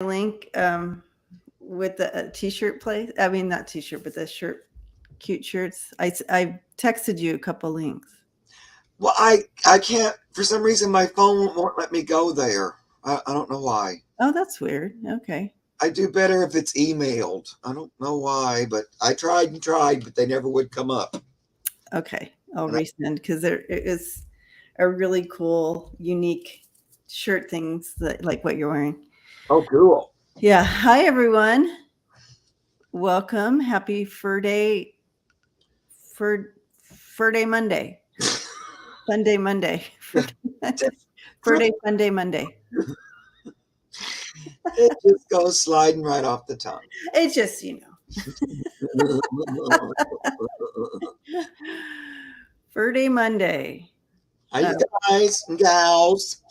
link with the t-shirt place. I mean, not t-shirt, but the shirt, cute shirts. I texted you a couple links. Well, I can't, for some reason, my phone won't let me go there. I don't know why. Oh, that's weird. Okay. I do better if it's emailed. I don't know why, but I tried and tried, but they never would come up. Okay. I'll And I, resend because there is a really cool, unique shirt things that like what you're wearing. oh, cool. Yeah. Hi, everyone. Welcome. Happy Furday. Furday Monday. Sunday Monday. Furday Sunday Monday. It just goes sliding right off the tongue. It's just, Furday Monday. Hi, you guys and gals.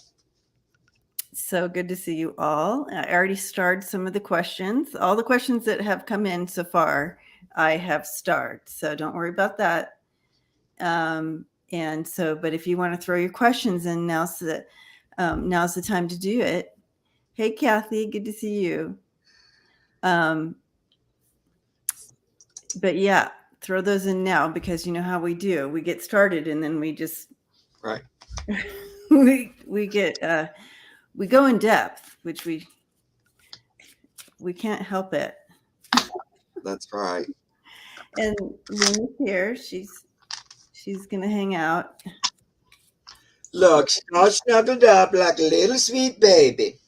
So good to see you all. I already starred some of the questions. All the questions that have come in so far, I have starred. So don't worry about that. But if you want to throw your questions in, now's the time to do it. Hey, Kathy, good to see you. But yeah, throw those in now because you know how we do. We get started and then we just right. we get we go in depth, which we can't help it. That's right. And Lynn's here. She's gonna hang out. Look, she's all snuggled up like a little sweet baby.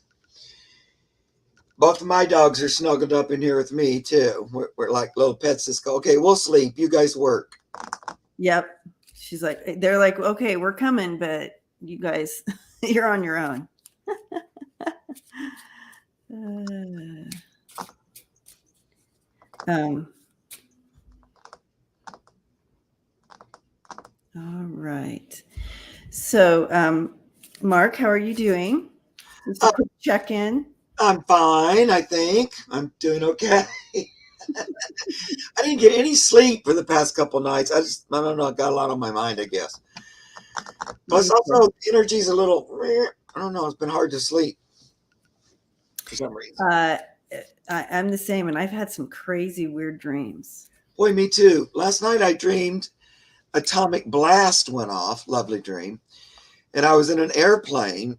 Both of my dogs are snuggled up in here with me too. We're like little pets. Just go, okay, we'll sleep. You guys work. Yep. She's like, they're like, okay, we're coming, but you guys, you're on your own. All right. So, Mark, how are you doing? Just a quick check-in. I'm fine, I think. I'm doing okay. I didn't get any sleep for the past couple nights. I don't know, I got a lot on my mind, I guess. Plus, also, the energy's a little, I don't know, it's been hard to sleep for some reason. I'm the same, and I've had some crazy, weird dreams. Boy, me too. Last night I dreamed atomic blast went off, lovely dream, and I was in an airplane.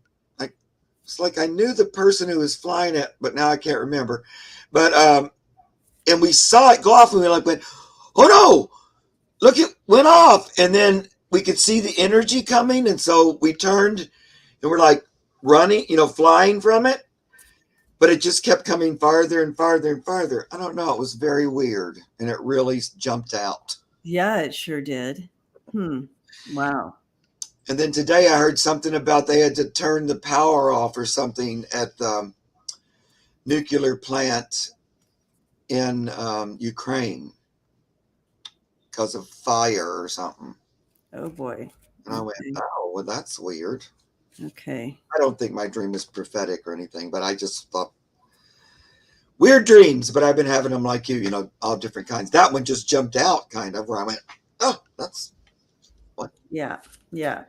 It's like I knew the person who was flying it, but now I can't remember. But and we saw it go off, and we went, "Oh no! Look, it went off!" And then we could see the energy coming, and so we turned, and we're like running, flying from it. But it just kept coming farther and farther and farther. I don't know. It was very weird, and it really jumped out. Yeah, it sure did. Wow. And then today I heard something about they had to turn the power off or something at the nuclear plant in Ukraine because of fire or something. Oh, boy. And I went, oh, well, that's weird. Okay. I don't think my dream is prophetic or anything, but I just thought weird dreams. But I've been having them like you, all different kinds. That one just jumped out kind of where I went, oh, that's what? Yeah. Yeah.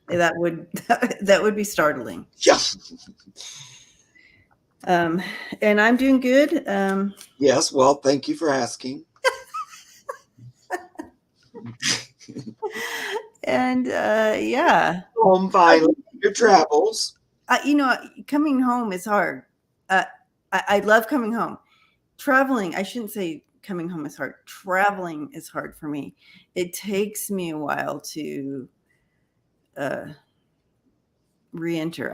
That would be startling. Yeah. And I'm doing good. Yes. Well, thank you for asking. And yeah. Home finally. Your travels. Coming home is hard. I love coming home. Traveling, I shouldn't say coming home is hard. Traveling is hard for me. It takes me a while to re-enter.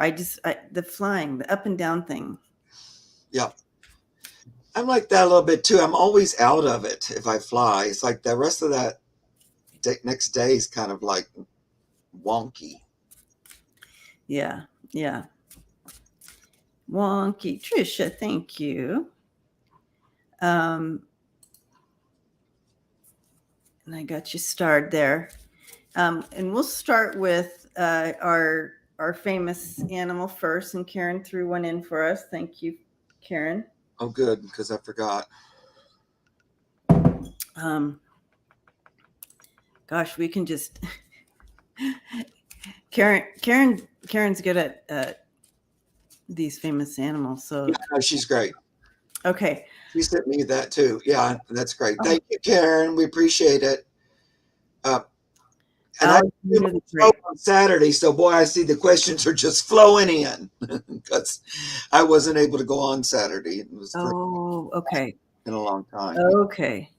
The flying, the up and down thing. Yeah. I'm like that a little bit too. I'm always out of it if I fly. It's like the rest of that next day is kind of like wonky. Yeah. Yeah. Wonky. Trisha, thank you. And I got you starred there. And we'll start with our famous animal first. And Karen threw one in for us. Thank you, Karen. Oh, good, because I forgot. Gosh, we can just Karen's good at these famous animals. So, Yeah, no, she's great. okay. She sent me that too. Yeah, that's great. Oh. Thank you, Karen. We appreciate it. And I do Alexander my the show Great. on Saturday, so boy, I see the questions are just flowing in because I wasn't able to go on Saturday. It was for Oh, okay. in a long time. Okay.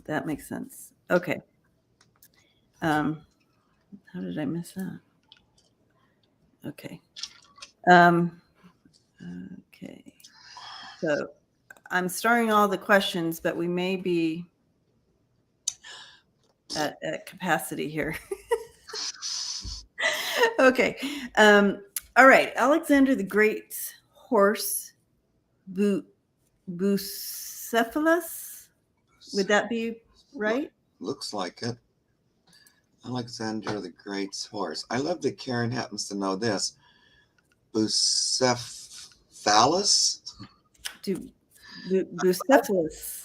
That makes sense. Okay. How did I miss that? Okay. Okay. So I'm starting all the questions, but we may be at capacity here. Okay. All right. Alexander the Great's horse, Bucephalus. Would that be right? Looks like it. Alexander the Great's horse. I love that Karen happens to know this. Bucephalus? Bucephalus.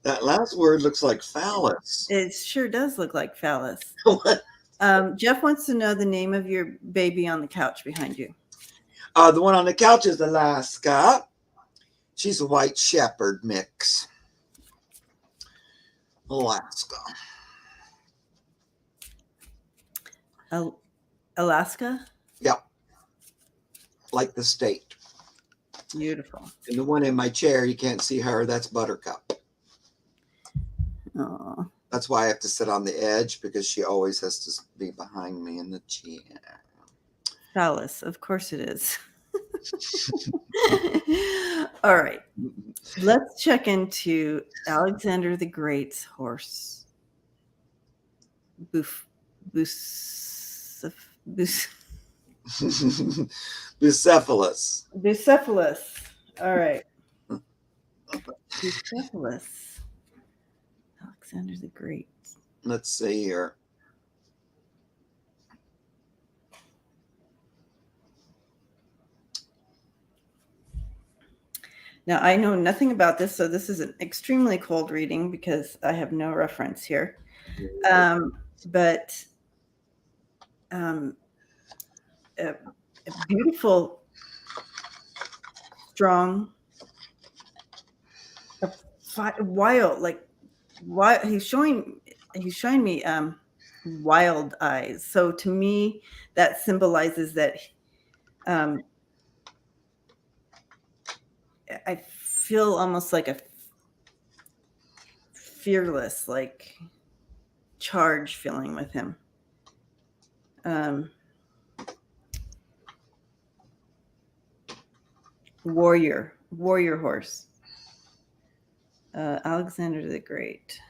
That last word looks like phallus. It sure does look like phallus. What? Jeff wants to know the name of your baby on the couch behind you. The one on the couch is Alaska. She's a white shepherd mix. Alaska. Alaska? Yep. Like the state. Beautiful. And the one in my chair, you can't see her. That's Buttercup. Oh. That's why I have to sit on the edge because she always has to be behind me in the chair. Phallus, of course it is. All right. Let's check into Alexander the Great's horse. Bucephalus. Bucephalus. All right. Bucephalus. Alexander the Great. Let's see here. Now, I know nothing about this, so this is an extremely cold reading because I have no reference here. But a beautiful, strong, wild, he's showing me wild eyes. So to me, that symbolizes that I feel almost like a fearless, like charge feeling with him. Warrior horse. Alexander the Great.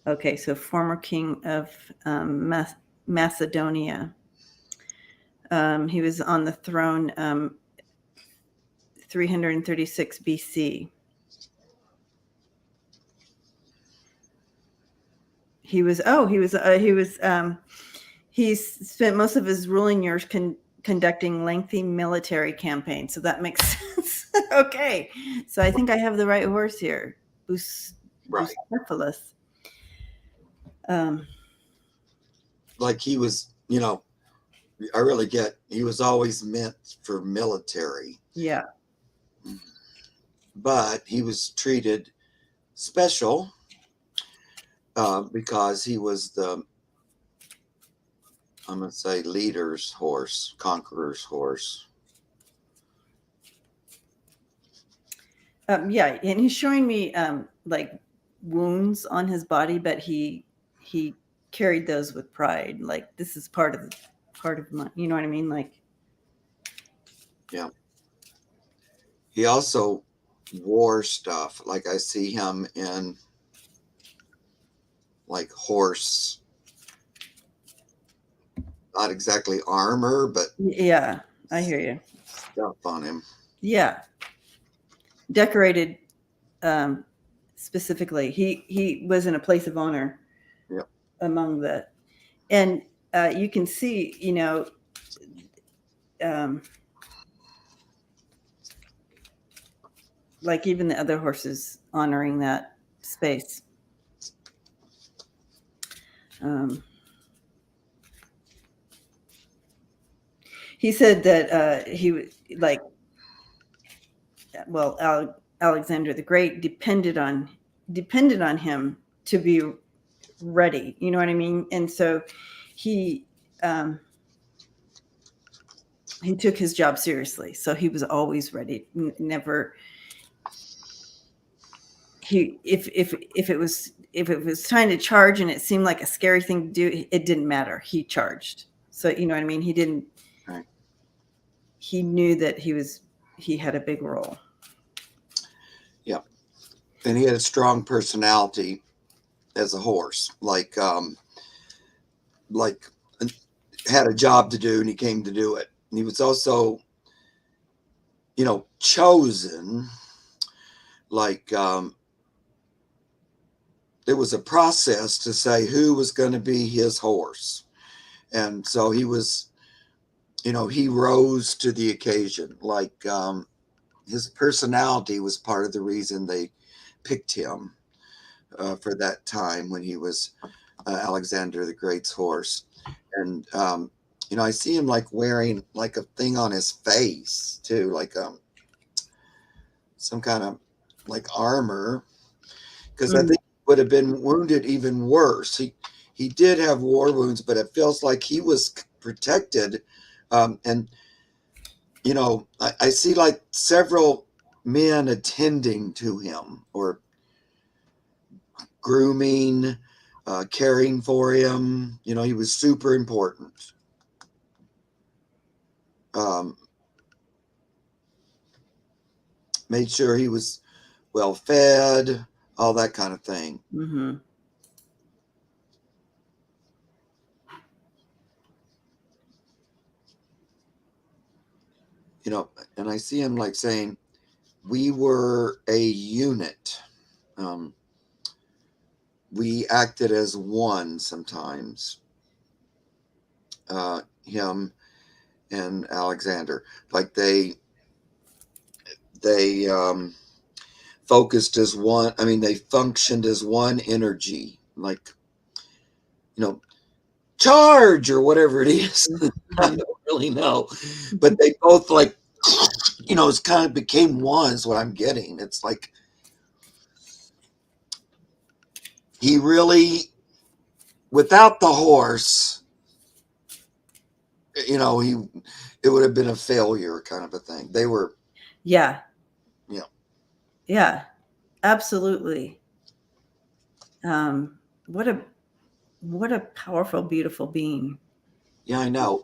Okay, so former king of Macedonia. He was on the throne 336 BC. He's spent most of his ruling years conducting lengthy military campaigns. So that makes sense. Okay. So I think I have the right horse here. Bucephalus. Like he was, I really get, he was always meant for military. Yeah. But he was treated special because he was I'm going to say leader's horse, conqueror's horse. Yeah, and he's showing me like wounds on his body, but he carried those with pride. Like this is part of my, you know what I mean? Like, yeah. He also wore stuff. Like I see him in like horse, not exactly armor, but yeah, I hear you. Stuff on him. Yeah, decorated specifically. He was in a place of honor. Yep. Among the, and you can see, like even the other horses honoring that space. He said that he was like, well, Alexander the Great depended on him to be ready. You know what I mean? And so he took his job seriously. So he was always ready. Never. If it was time to charge and it seemed like a scary thing to do, it didn't matter. He charged. So you know what I mean? He didn't. Right. He knew that he had a big role. Yeah, and he had a strong personality as a horse. Like had a job to do, and he came to do it. And he was also, chosen. Like it was a process to say who was going to be his horse. And so he was, he rose to the occasion. Like his personality was part of the reason they picked him for that time when he was Alexander the Great's horse. And, I see him like wearing like a thing on his face too, like some kind of like armor, because I think he would have been wounded even worse. He did have war wounds, but it feels like he was protected. And, I see like several men attending to him or grooming, caring for him. He was super important. Made sure he was well fed, all that kind of thing. Mm-hmm. And I see him like saying, we were a unit. We acted as one sometimes. Him and Alexander, like they focused as one. I mean, they functioned as one energy, like, charge or whatever it is. I don't really know, but they both like, it's kind of became one is what I'm getting. It's like he really, without the horse, it would have been a failure kind of a thing. They were. Yeah. Yeah. Yeah, absolutely. What a powerful, beautiful being. Yeah, I know.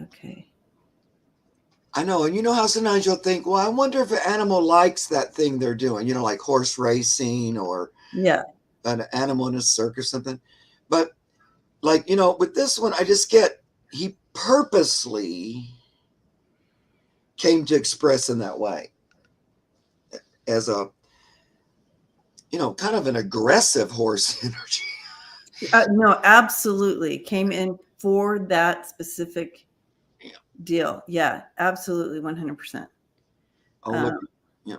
Okay. I know. And you know how sometimes you'll think, well, I wonder if an animal likes that thing they're doing, like horse racing or an animal in a circus or something. But like, with this one, I just get he purposely came to express in that way as a, kind of an aggressive horse energy. No, absolutely. Came in for that specific deal. Yeah, absolutely. 100%. Oh, look. Yeah.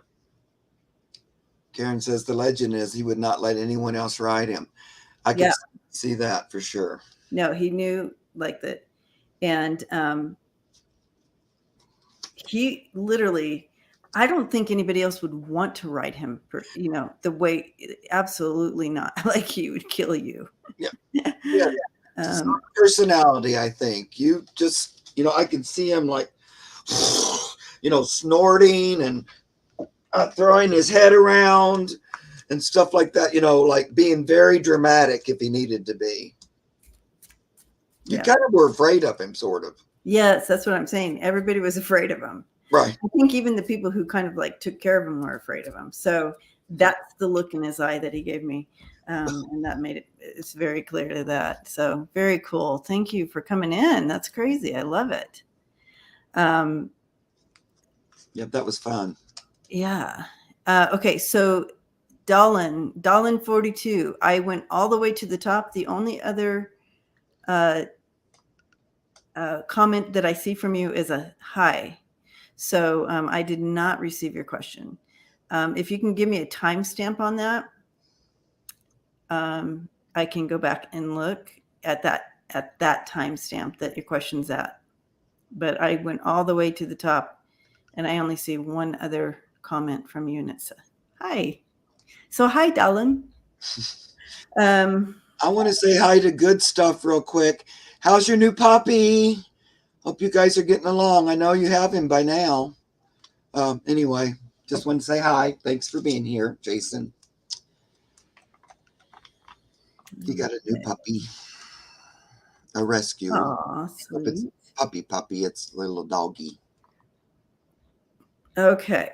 Karen says the legend is he would not let anyone else ride him. I can see that for sure. No, he knew like that. And he literally, I don't think anybody else would want to ride him for, the way, absolutely not. Like he would kill you. Yeah. Yeah. Personality, I think. You just, I can see him like, snorting and throwing his head around and stuff like that, like being very dramatic if he needed to be. You kind of were afraid of him, sort of. Yes, that's what I'm saying. Everybody was afraid of him. Right. I think even the people who kind of like took care of him were afraid of him. So that's the look in his eye that he gave me. And that made it's very clear to that. So very cool. Thank you for coming in. That's crazy. I love it. Yep, that was fun. Yeah. Okay, so Dolan 42. I went all the way to the top. The only other comment that I see from you is a hi. So I did not receive your question. If you can give me a timestamp on that, I can go back and look at that timestamp that your question's at. But I went all the way to the top, and I only see one other comment from you, and it's hi. So hi, darling. I want to say hi to Good Stuff real quick. How's your new puppy? Hope you guys are getting along. I know you have him by now. Anyway, just want to say hi. Thanks for being here, Jason. You got a new puppy. A rescue. Aw, sweet. It's puppy. It's a little doggy. Okay.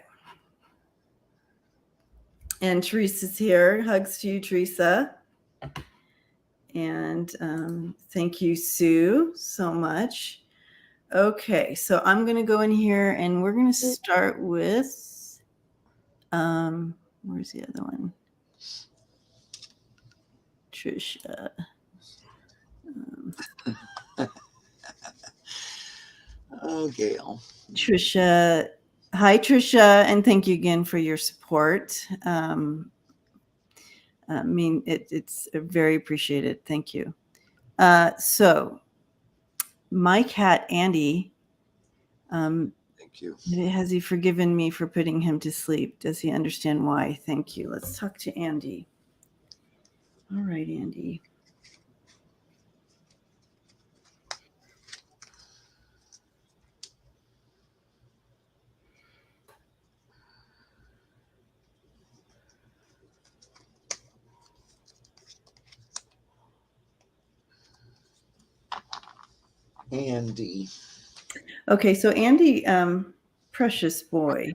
And Teresa's here. Hugs to you, Teresa. And thank you, Sue, so much. Okay, so I'm going to go in here and we're going to start with, where's the other one? Trisha. Oh, Gail. Trisha. Hi, Trisha, and thank you again for your support. I mean, it's very appreciated. Thank you. So, my cat, Andy, Thank you. has he forgiven me for putting him to sleep? Does he understand why? Thank you. Let's talk to Andy. All right, Andy. Andy. Okay, so Andy, precious boy.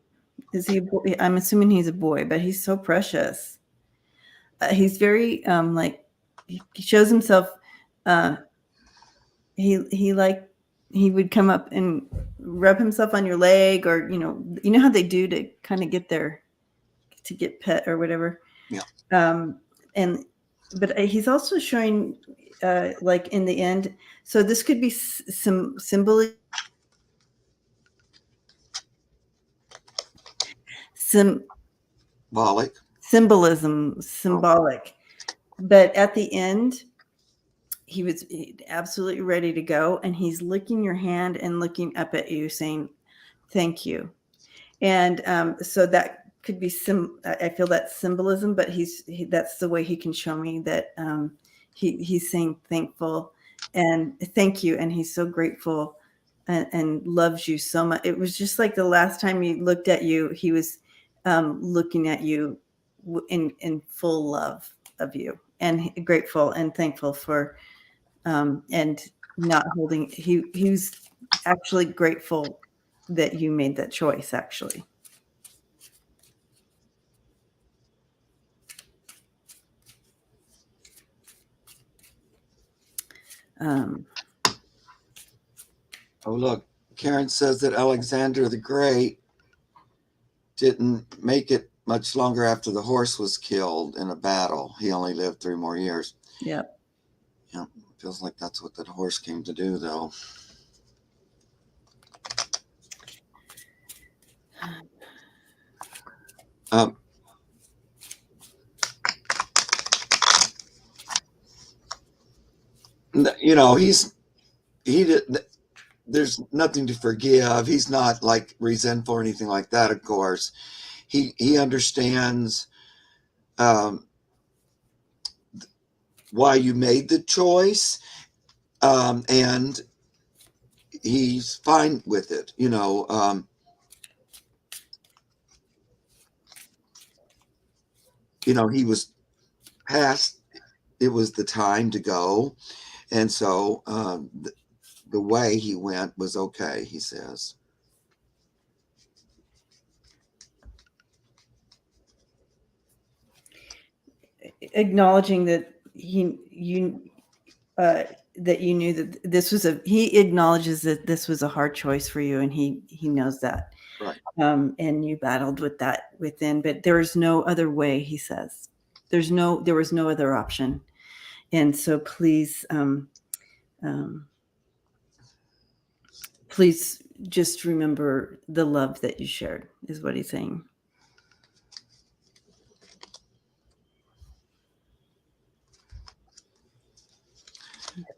Is he a boy? I'm assuming he's a boy, but he's so precious. He's very like he shows himself. He like he would come up and rub himself on your leg, or you know how they do to kind of get pet or whatever. Yeah. But he's also showing like in the end. So this could be some symbolic. Symbolic. But at the end, he was absolutely ready to go, and he's licking your hand and looking up at you, saying, "Thank you." And so that could be I feel that symbolism, but that's the way he can show me that he's saying thankful and thank you, and he's so grateful and loves you so much. It was just like the last time he looked at you, he was looking at you in full love of you, and grateful and thankful for and not holding. He was actually grateful that you made that choice, actually. Oh, look, Karen says that Alexander the Great didn't make it much longer after the horse was killed in a battle. He only lived 3 more years. Yeah. Yeah, feels like that's what that horse came to do, though. You know, he did. There's nothing to forgive. He's not like resentful or anything like that. Of course, he understands why you made the choice, and he's fine with it. You know, he was past. It was the time to go, and so the way he went was okay, he says. Acknowledging that that you knew that this was he acknowledges that this was a hard choice for you, and he knows that. Right. And you battled with that within, but there is no other way, he says. There was no other option. And so please, please just remember the love that you shared, is what he's saying.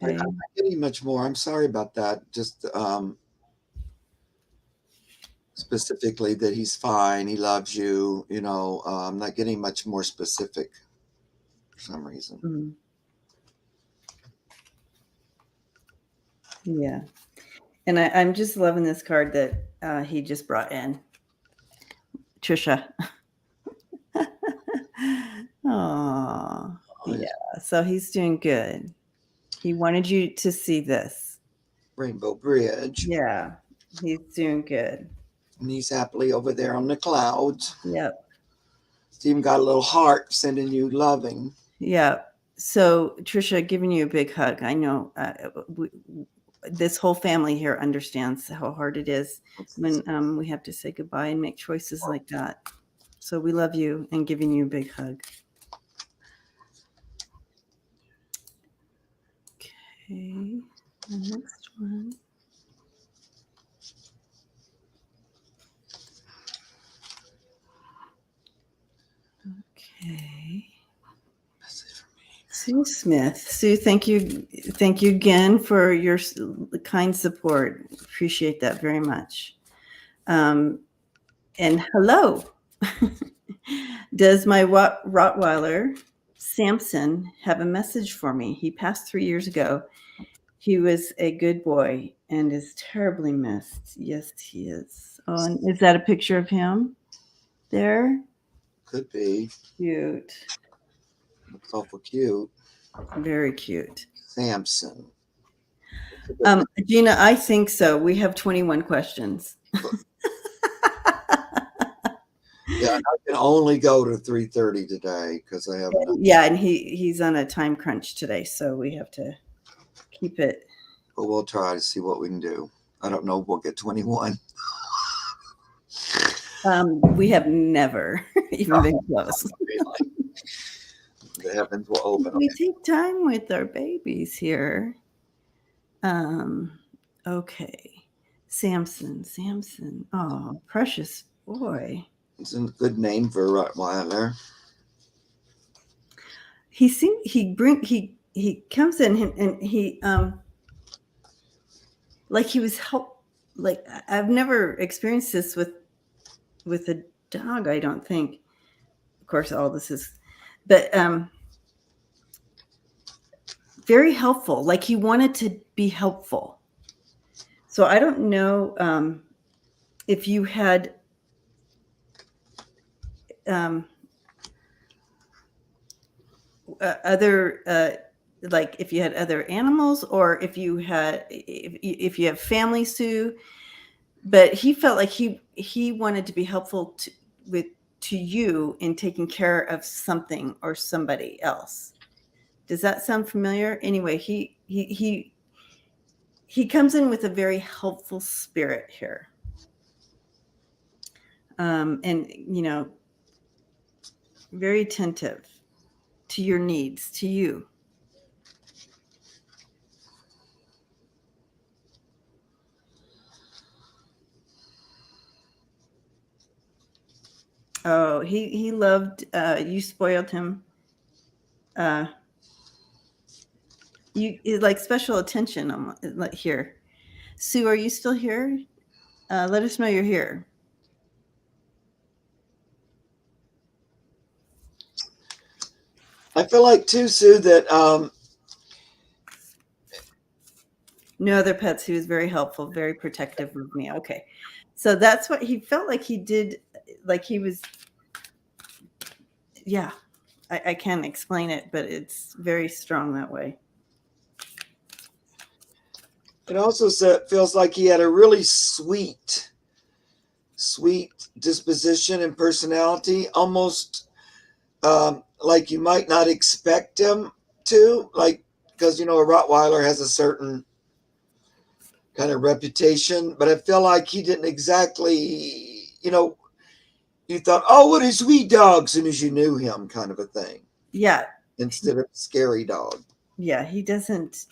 Okay. I'm not getting much more. I'm sorry about that. Just specifically that he's fine, he loves you. I'm not getting much more specific for some reason. Mm. Yeah. And I'm just loving this card that he just brought in. Trisha. Oh, yeah. So he's doing good. He wanted you to see this. Rainbow Bridge. Yeah. He's doing good. And he's happily over there on the clouds. Yep. He's even got a little heart sending you loving. Yeah. So Trisha, giving you a big hug. I know this whole family here understands how hard it is when we have to say goodbye and make choices like that. So we love you and giving you a big hug. Okay, the next one. Okay. Sue Smith. Sue, thank you again for your kind support. Appreciate that very much. And hello. Does my Rottweiler Samson have a message for me? He passed 3 years ago. He was a good boy and is terribly missed. Yes, he is. Oh, and is that a picture of him there? Could be. Cute. Looks awful cute. Very cute. Samson. Gina, I think so. We have 21 questions. Yeah, I can only go to 3:30 today because I have. Yeah, and he's on a time crunch today, so we have to keep it. But we'll try to see what we can do. I don't know if we'll get 21. We have never even been close. The heavens will open. We take time with our babies here. Okay. Samson. Oh, precious boy. It's a good name for a Rottweiler. He comes in and he like he was like I've never experienced this with a dog, I don't think. Of course, all this is, but very helpful. Like he wanted to be helpful. So I don't know if you had other like if you had other animals or if you have family, Sue, but he felt like he wanted to be helpful to you in taking care of something or somebody else. Does that sound familiar? Anyway, he comes in with a very helpful spirit here. And very attentive to your needs, to you. Oh, he loved you spoiled him. You like special attention like here. Sue, are you still here? Let us know you're here. I feel like too, Sue, that no other pets. He was very helpful, very protective of me. Okay. So that's what he felt like he did. Like he was, yeah, I can't explain it, but it's very strong that way. it also feels like he had a really sweet disposition and personality, almost like you might not expect him to, like, because, a Rottweiler has a certain kind of reputation, but I feel like he didn't exactly, you thought, oh, what a sweet dog, as soon as you knew him, kind of a thing. Yeah. Instead of scary dog. Yeah, he doesn't.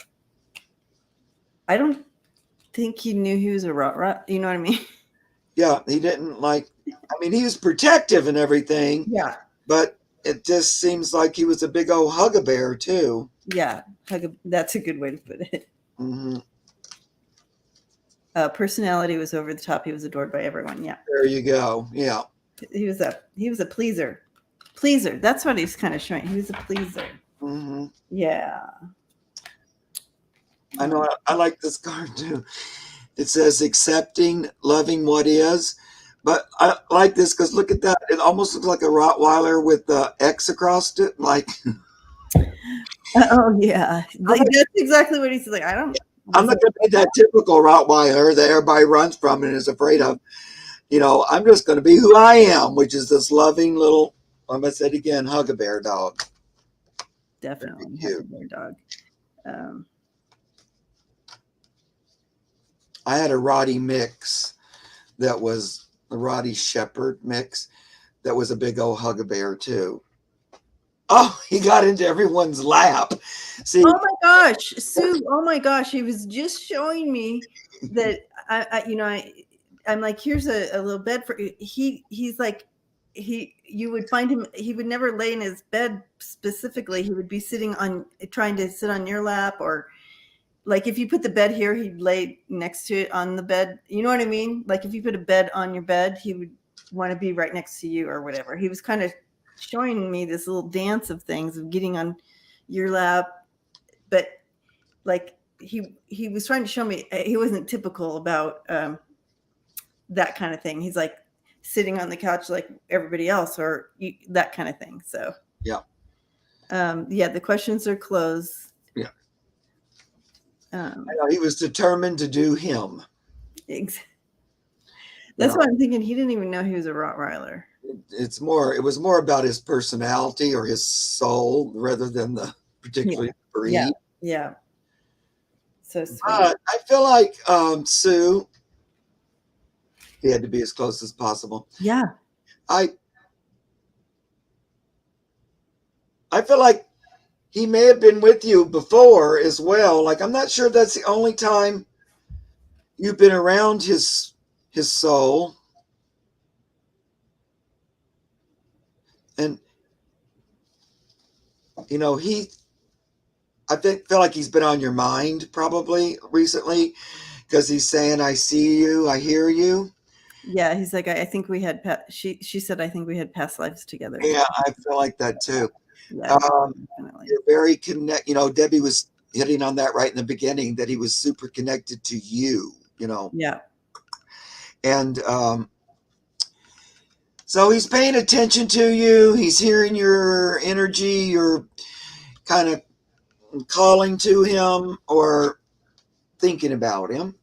I don't think he knew he was a rot. You know what I mean? Yeah, he didn't he was protective and everything. Yeah. But it just seems like he was a big old hug-a-bear too. Yeah, that's a good way to put it. Mm-hmm. Personality was over the top. He was adored by everyone. Yeah, There you go. Yeah. he was a pleaser. Pleaser. That's what he's kind of showing. He was a pleaser. Mm-hmm. Yeah. I know. I like this card too. It says accepting, loving what is. But I like this because look at that. It almost looks like a Rottweiler with the X across it. Like, Oh yeah, that's exactly what he's like. I'm not going to be that typical Rottweiler that everybody runs from and is afraid of. I'm just going to be who I am, which is this loving little, I'm going to say it again, hug-a-bear dog. Definitely hug-a-bear dog. I had a Roddy mix that was a Roddy Shepherd mix that was a big old hug-a-bear too. Oh, he got into everyone's lap. See? Oh my gosh, Sue! Oh my gosh, he was just showing me that I'm like, here's a little bed for he's like you would find him, he would never lay in his bed specifically. He would be trying to sit on your lap, or like if you put the bed here, he'd lay next to it on the bed. You know what I mean? Like if you put a bed on your bed, he would want to be right next to you or whatever. He was kind of showing me this little dance of things, of getting on your lap, but like he was trying to show me he wasn't typical about that kind of thing. He's like sitting on the couch like everybody else, or that kind of thing. So yeah, the questions are closed. Yeah, he was determined to do him. That's why I'm thinking he didn't even know he was a Rottweiler. It was more about his personality or his soul rather than the particular breed. Yeah. So sweet. But I feel like Sue, he had to be as close as possible. Yeah. I feel like he may have been with you before as well. Like, I'm not sure that's the only time you've been around his soul. And I feel like he's been on your mind probably recently, because he's saying, I see you, I hear you. Yeah, he's like, I think we had she said, I think we had past lives together. Yeah, I feel like that too. Yeah, you're very Debbie was hitting on that right in the beginning, that he was super connected to you, Yeah. And so he's paying attention to you. He's hearing your energy. You're kind of calling to him or thinking about him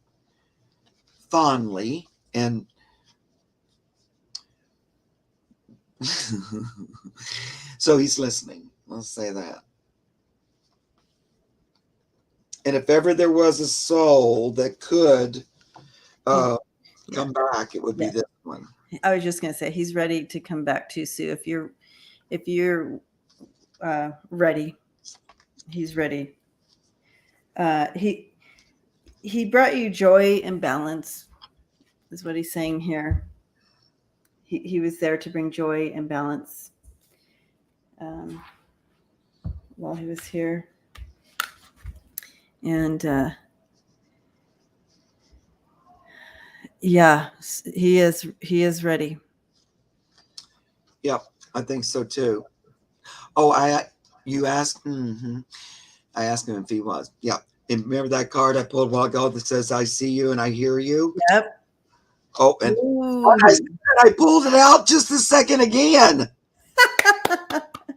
fondly. And so he's listening. Let's say that. And if ever there was a soul that could come back, it would be this one. I was just going to say, he's ready to come back to Sue. If you're ready, he's ready. He brought you joy and balance, is what he's saying here. He was there to bring joy and balance while he was here. And he is ready. Yep, I think so too. Oh, you asked? Mm-hmm. I asked him if he was. Yeah. And remember that card I pulled a while ago that says, I see you and I hear you? Yep. Oh, and I pulled it out just a second again.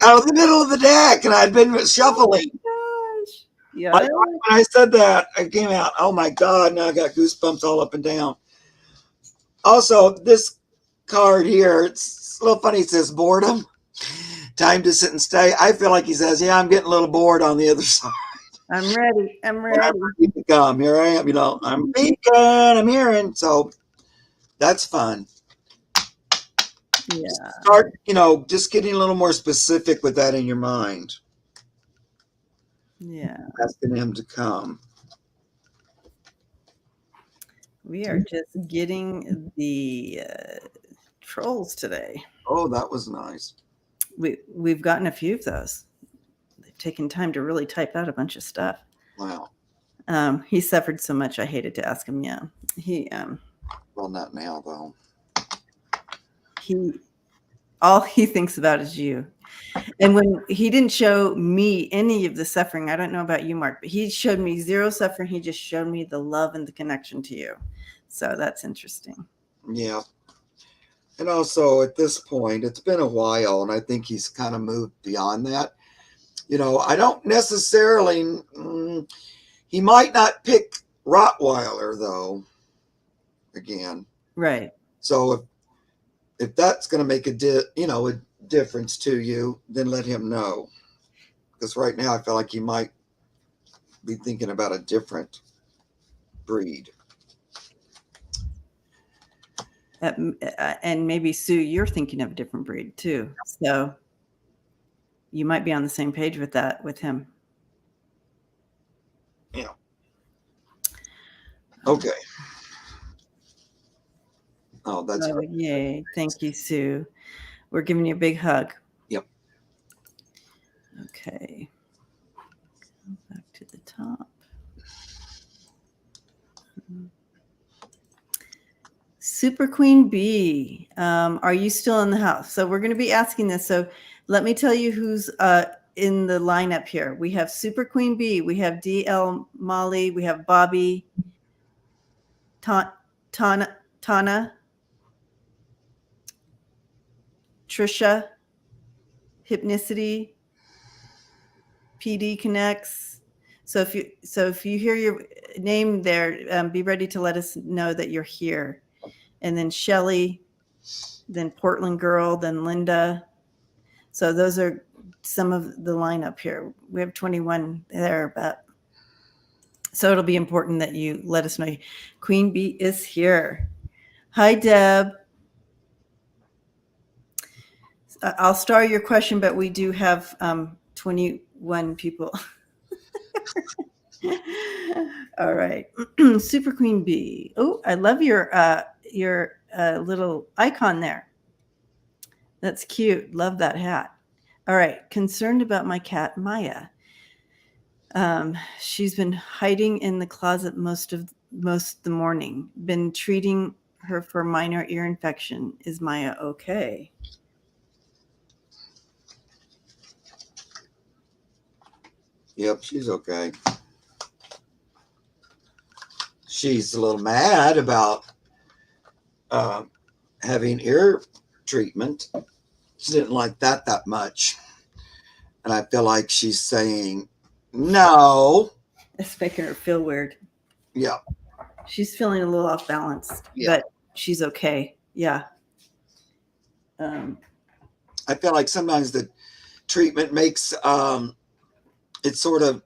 Out of the middle of the deck, and I'd been shuffling. Oh my gosh. Yeah. When I said that, I came out. Oh my God, now I got goosebumps all up and down. Also, this card here, it's a little funny. It says boredom. Time to sit and stay. I feel like he says, yeah, I'm getting a little bored on the other side. I'm ready. I'm ready. I'm ready to come. Here I am. I'm peeking. I'm hearing. So that's fun. Yeah. Start, just getting a little more specific with that in your mind. Yeah. Asking him to come. We are just getting the trolls today. Oh, that was nice. we've gotten a few of those. They've taken time to really type out a bunch of stuff. Wow. He suffered so much. I hated to ask him. Yeah, Well, not now though. All he thinks about is you. And when he didn't show me any of the suffering, I don't know about you, Mark, but he showed me zero suffering. He just showed me the love and the connection to you. So that's interesting. Yeah. And also at this point, it's been a while, and I think he's kind of moved beyond that. I don't necessarily, he might not pick Rottweiler though, again. Right. So if that's going to make a difference to you, then let him know. Because right now I feel like he might be thinking about a different breed. And maybe, Sue, you're thinking of a different breed too. So you might be on the same page with that with him. Yeah. Okay. Oh, that's great. Yay. Thank you, Sue. We're giving you a big hug. Yep. Okay. Go back to the top. Super Queen B, are you still in the house? So we're going to be asking this. So let me tell you who's in the lineup here. We have Super Queen B. We have DL Molly. We have Bobby. Tana. Trisha. Hypnicity. PD Connects. So if you hear your name there, be ready to let us know that you're here. And then Shelly, then Portland Girl, then Linda. So those are some of the lineup here. We have 21 there, but so it'll be important that you let us know. Queen Bee is here. Hi, Deb. I'll star your question, but we do have 21 people. All right. Super Queen Bee. Oh, I love your little icon there. That's cute. Love that hat. All right. Concerned about my cat, Maija. She's been hiding in the closet most of the morning. Been treating her for minor ear infection. Is Maija okay? Yep, she's okay. She's a little mad about having ear treatment. She didn't like that much. And I feel like she's saying no. It's making her feel weird. Yeah. She's feeling a little off balance, but she's okay. Yeah. I feel like sometimes the treatment makes it sort of,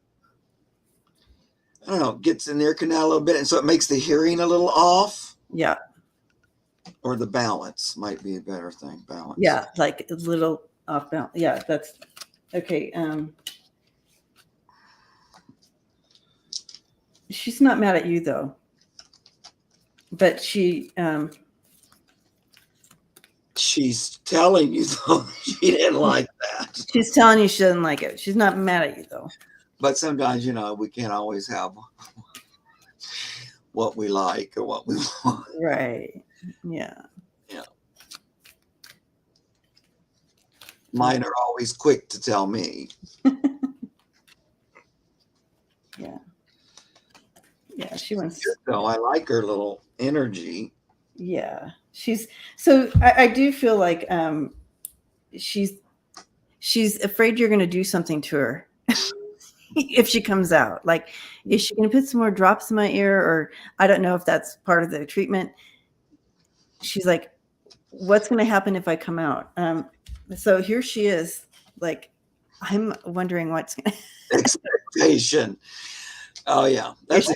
I don't know, gets in the ear canal a little bit, and so it makes the hearing a little off. Yeah. Or the balance might be a better thing. Balance. Yeah, like a little off balance. Yeah, that's okay. She's not mad at you though, but she's telling you though she didn't like that. She's telling you she doesn't like it. She's not mad at you though. But sometimes, we can't always have what we like or what we want. Right. Yeah. Yeah. Mine are always quick to tell me. Yeah. Yeah, she wants. So I like her little energy. Yeah, so I do feel like she's afraid you're going to do something to her if she comes out. Like, is she going to put some more drops in my ear, or I don't know if that's part of the treatment. She's like, what's going to happen if I come out? So here she is, like, I'm wondering what's going to expectation. Oh yeah, that's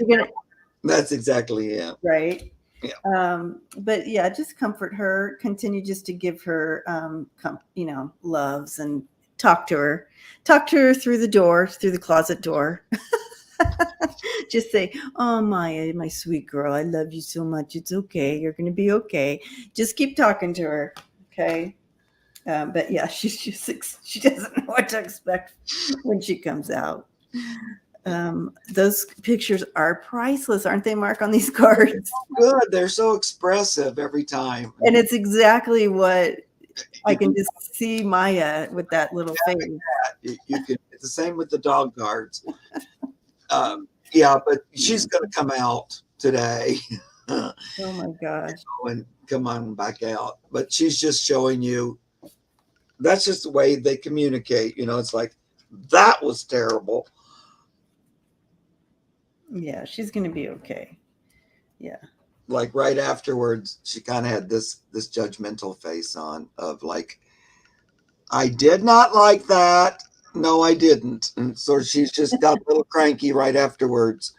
exactly it. Right. Yeah. But yeah, just comfort her. Continue just to give her, loves, and talk to her through the closet door. Just say, "Oh, Maija, my sweet girl, I love you so much. It's okay. You're going to be okay." Just keep talking to her. Okay. But yeah, she doesn't know what to expect when she comes out. Those pictures are priceless, aren't they, Mark, on these cards? Good. They're so expressive every time. And it's exactly what I can just see Maija with that little face. You can. It's the same with the dog cards. Yeah, but she's going to come out today. Oh my gosh. And come on back out. But she's just showing you that's just the way they communicate. It's like, that was terrible. Yeah, she's going to be okay. Yeah. Like right afterwards, she kind of had this judgmental face on of like, I did not like that. No, I didn't. And so she's just got a little cranky right afterwards.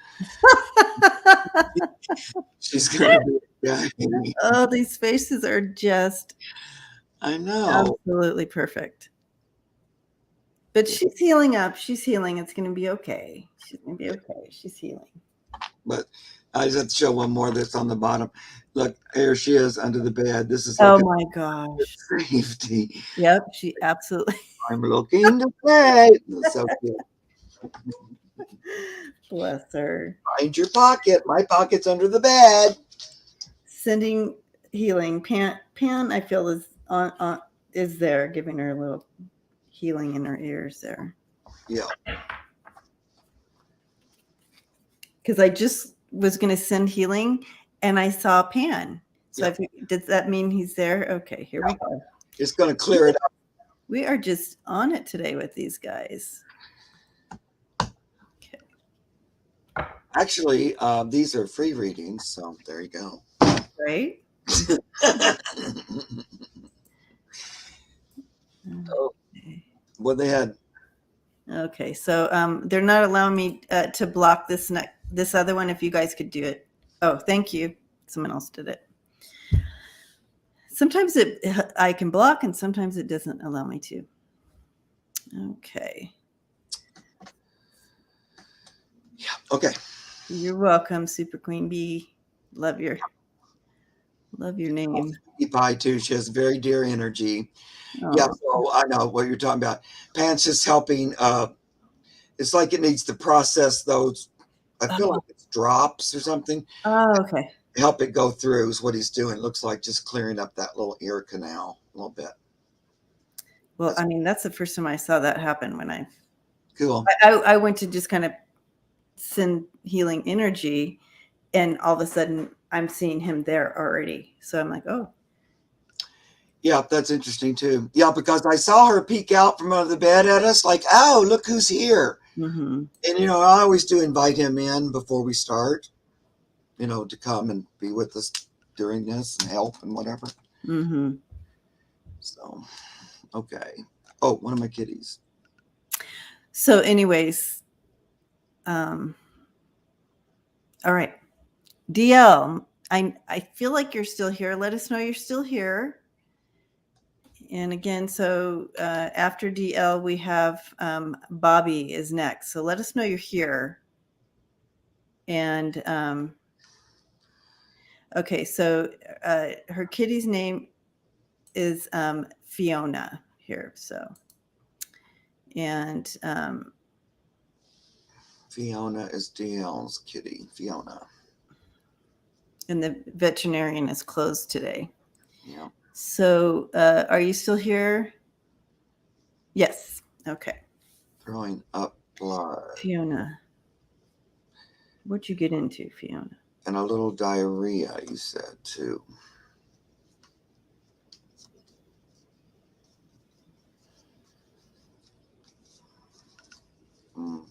She's going to be okay. Oh, these faces are just I know. absolutely perfect. But she's healing up. She's healing. It's going to be okay. She's going to be okay. She's healing. But I just have to show one more that's on the bottom. Look, here she is under the bed. This is like, oh my gosh. Safety. Yep, she absolutely. I'm looking to play. That's so cute. Bless her. Find your pocket. My pocket's under the bed. Sending healing. Pan I feel is there, giving her a little healing in her ears there. Yeah. Because I just was going to send healing and I saw Pan. So Yeah. does that mean he's there? Okay, here we go. It's going to clear it up. We are just on it today with these guys. Okay. Actually, these are free readings, so there you go. Right? Okay. Well, they had. Okay, so they're not allowing me to block this other one. If you guys could do it. Oh, thank you. Someone else did it. Sometimes I can block, and sometimes it doesn't allow me to. Okay. Yeah. Okay. You're welcome, Super Queen Bee. Love your name. Pie too. She has very dear energy. Oh. Yeah. So I know what you're talking about. Pan's just helping. It's like it needs to process those. I feel like it's drops or something. Oh, okay. Help it go through is what he's doing. Looks like just clearing up that little ear canal a little bit. Well, I mean, that's the first time I saw that happen when Cool. I went to just kind of send healing energy, and all of a sudden I'm seeing him there already. So I'm like, oh. Yeah, that's interesting too. Yeah, because I saw her peek out from under the bed at us like, oh, look who's here. Mm-hmm. And, I always do invite him in before we start, to come and be with us during this and help and whatever. Mm-hmm. So, okay. Oh, one of my kitties. So anyways, all right. DL, I feel like you're still here. Let us know you're still here. And again, so after DL, we have Bobby is next. So let us know you're here. And okay, so her kitty's name is Fiona here. So, and Fiona is DL's kitty. Fiona. And the veterinarian is closed today. Yeah. So are you still here? Yes. Okay. Throwing up blood. Fiona. What'd you get into, Fiona? And a little diarrhea, you said, too. Mm.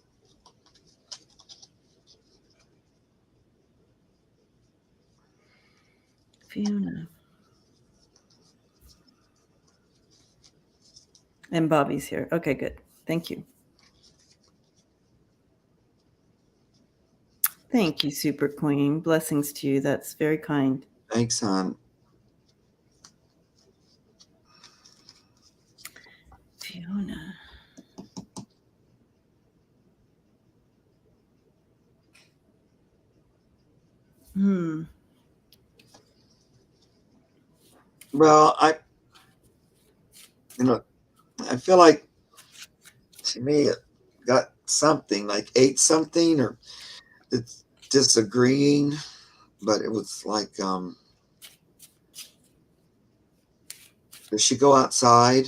Fiona. And Bobby's here. Okay, good. Thank you. Thank you, Super Queen. Blessings to you. That's very kind. Thanks, hon. Fiona. Well, You know, I feel like to me it got something, like ate something, or it's disagreeing, but it was like, does she go outside?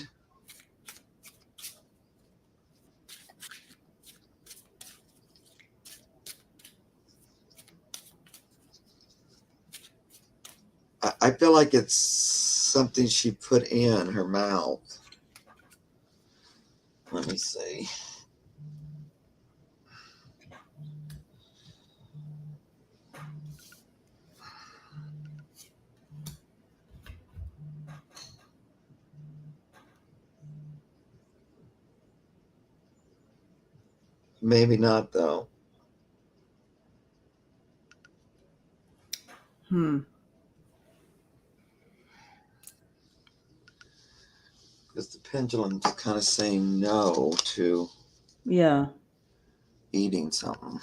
I feel like it's something she put in her mouth. Let me see. Maybe not, though. Because the pendulum's kind of saying no to eating something.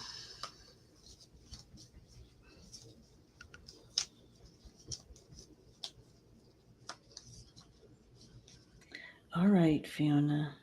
All right, Fiona.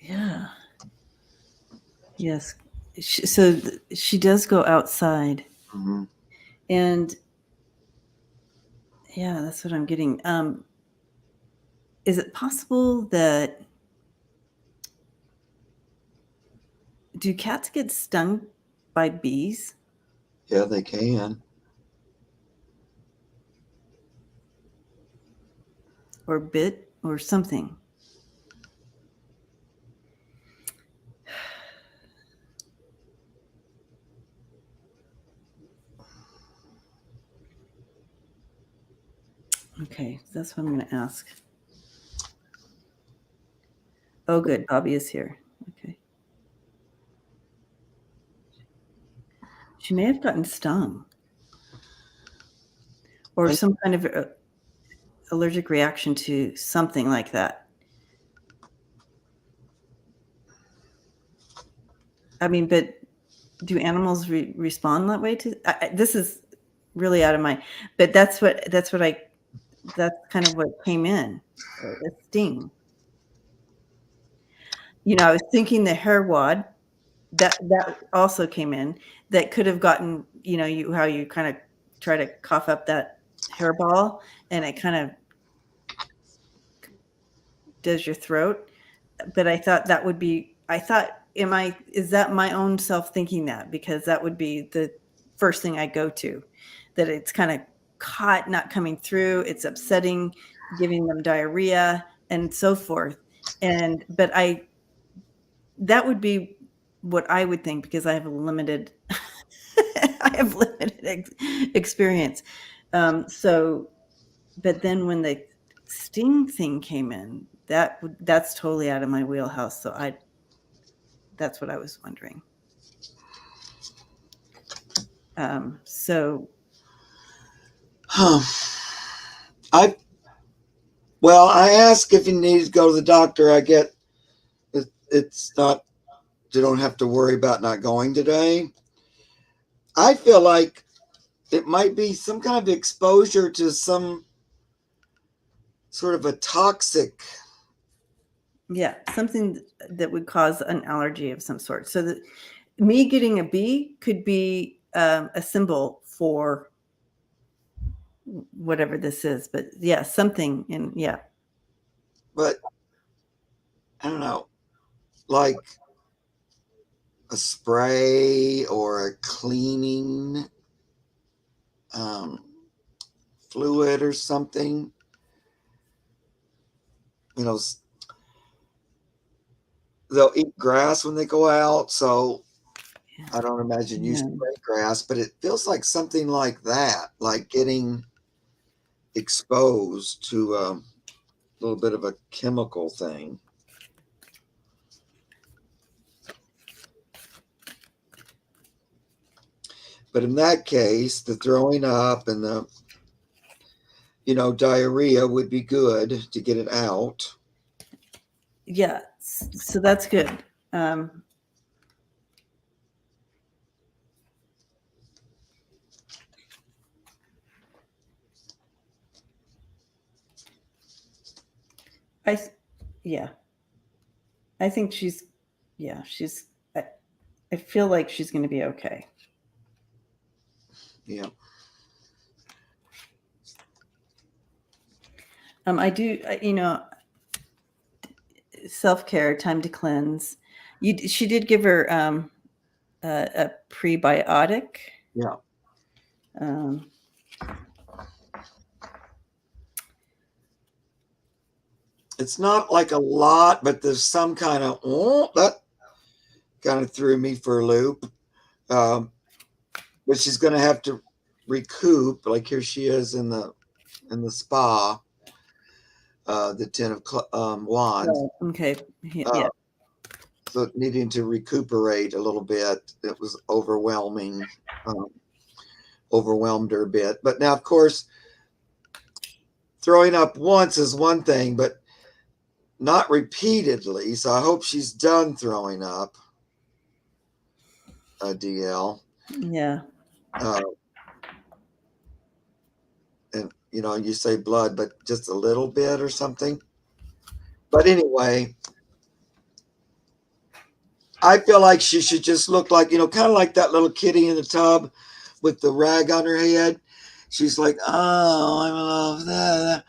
Yeah. Yes. So she does go outside. Mm-hmm. And yeah, that's what I'm getting. Is it possible that do cats get stung by bees? Yeah, they can. Or bit or something? Okay, that's what I'm going to ask. Oh, good. Bobby is here. Okay. She may have gotten stung or some kind of allergic reaction to something like that. I mean, but do animals respond that way to this is really out of my, but that's kind of what came in, a sting. I was thinking the hair wad that also came in that could have gotten, how you kind of try to cough up that hairball and it kind of does your throat. But I thought that would be, is that my own self thinking that? Because that would be the first thing I go to, that it's kind of caught, not coming through. It's upsetting, giving them diarrhea and so forth. But that would be what I would think because I have limited experience. So, but then when the sting thing came in, that's totally out of my wheelhouse. So that's what I was wondering. So, I ask if you need to go to the doctor. I get it's not, you don't have to worry about not going today. I feel like it might be some kind of exposure to some sort of a toxic. yeah, something that would cause an allergy of some sort. So that me getting a bee could be a symbol for whatever this is. But yeah, something in, yeah. But I don't know, like a spray or a cleaning fluid or something. They'll eat grass when they go out, so I don't imagine you spray grass, but it feels like something like that, like getting exposed to a little bit of a chemical thing. But in that case, the throwing up and the, diarrhea would be good to get it out. Yeah, so that's good. I think I feel like she's going to be okay. Yeah. I do, self-care, time to cleanse. She did give her a prebiotic. Yeah. It's not like a lot, but there's some kind of, that kind of threw me for a loop. But she's going to have to recoup. Like here she is in the spa, the 10 of wands. Okay. Yeah. So needing to recuperate a little bit. It was overwhelming, overwhelmed her a bit. But now, of course, throwing up once is one thing, but not repeatedly. So I hope she's done throwing up. DL. Yeah. And you say blood, but just a little bit or something. But anyway, I feel like she should just look like, kind of like that little kitty in the tub with the rag on her head. She's like, oh, I'm in love.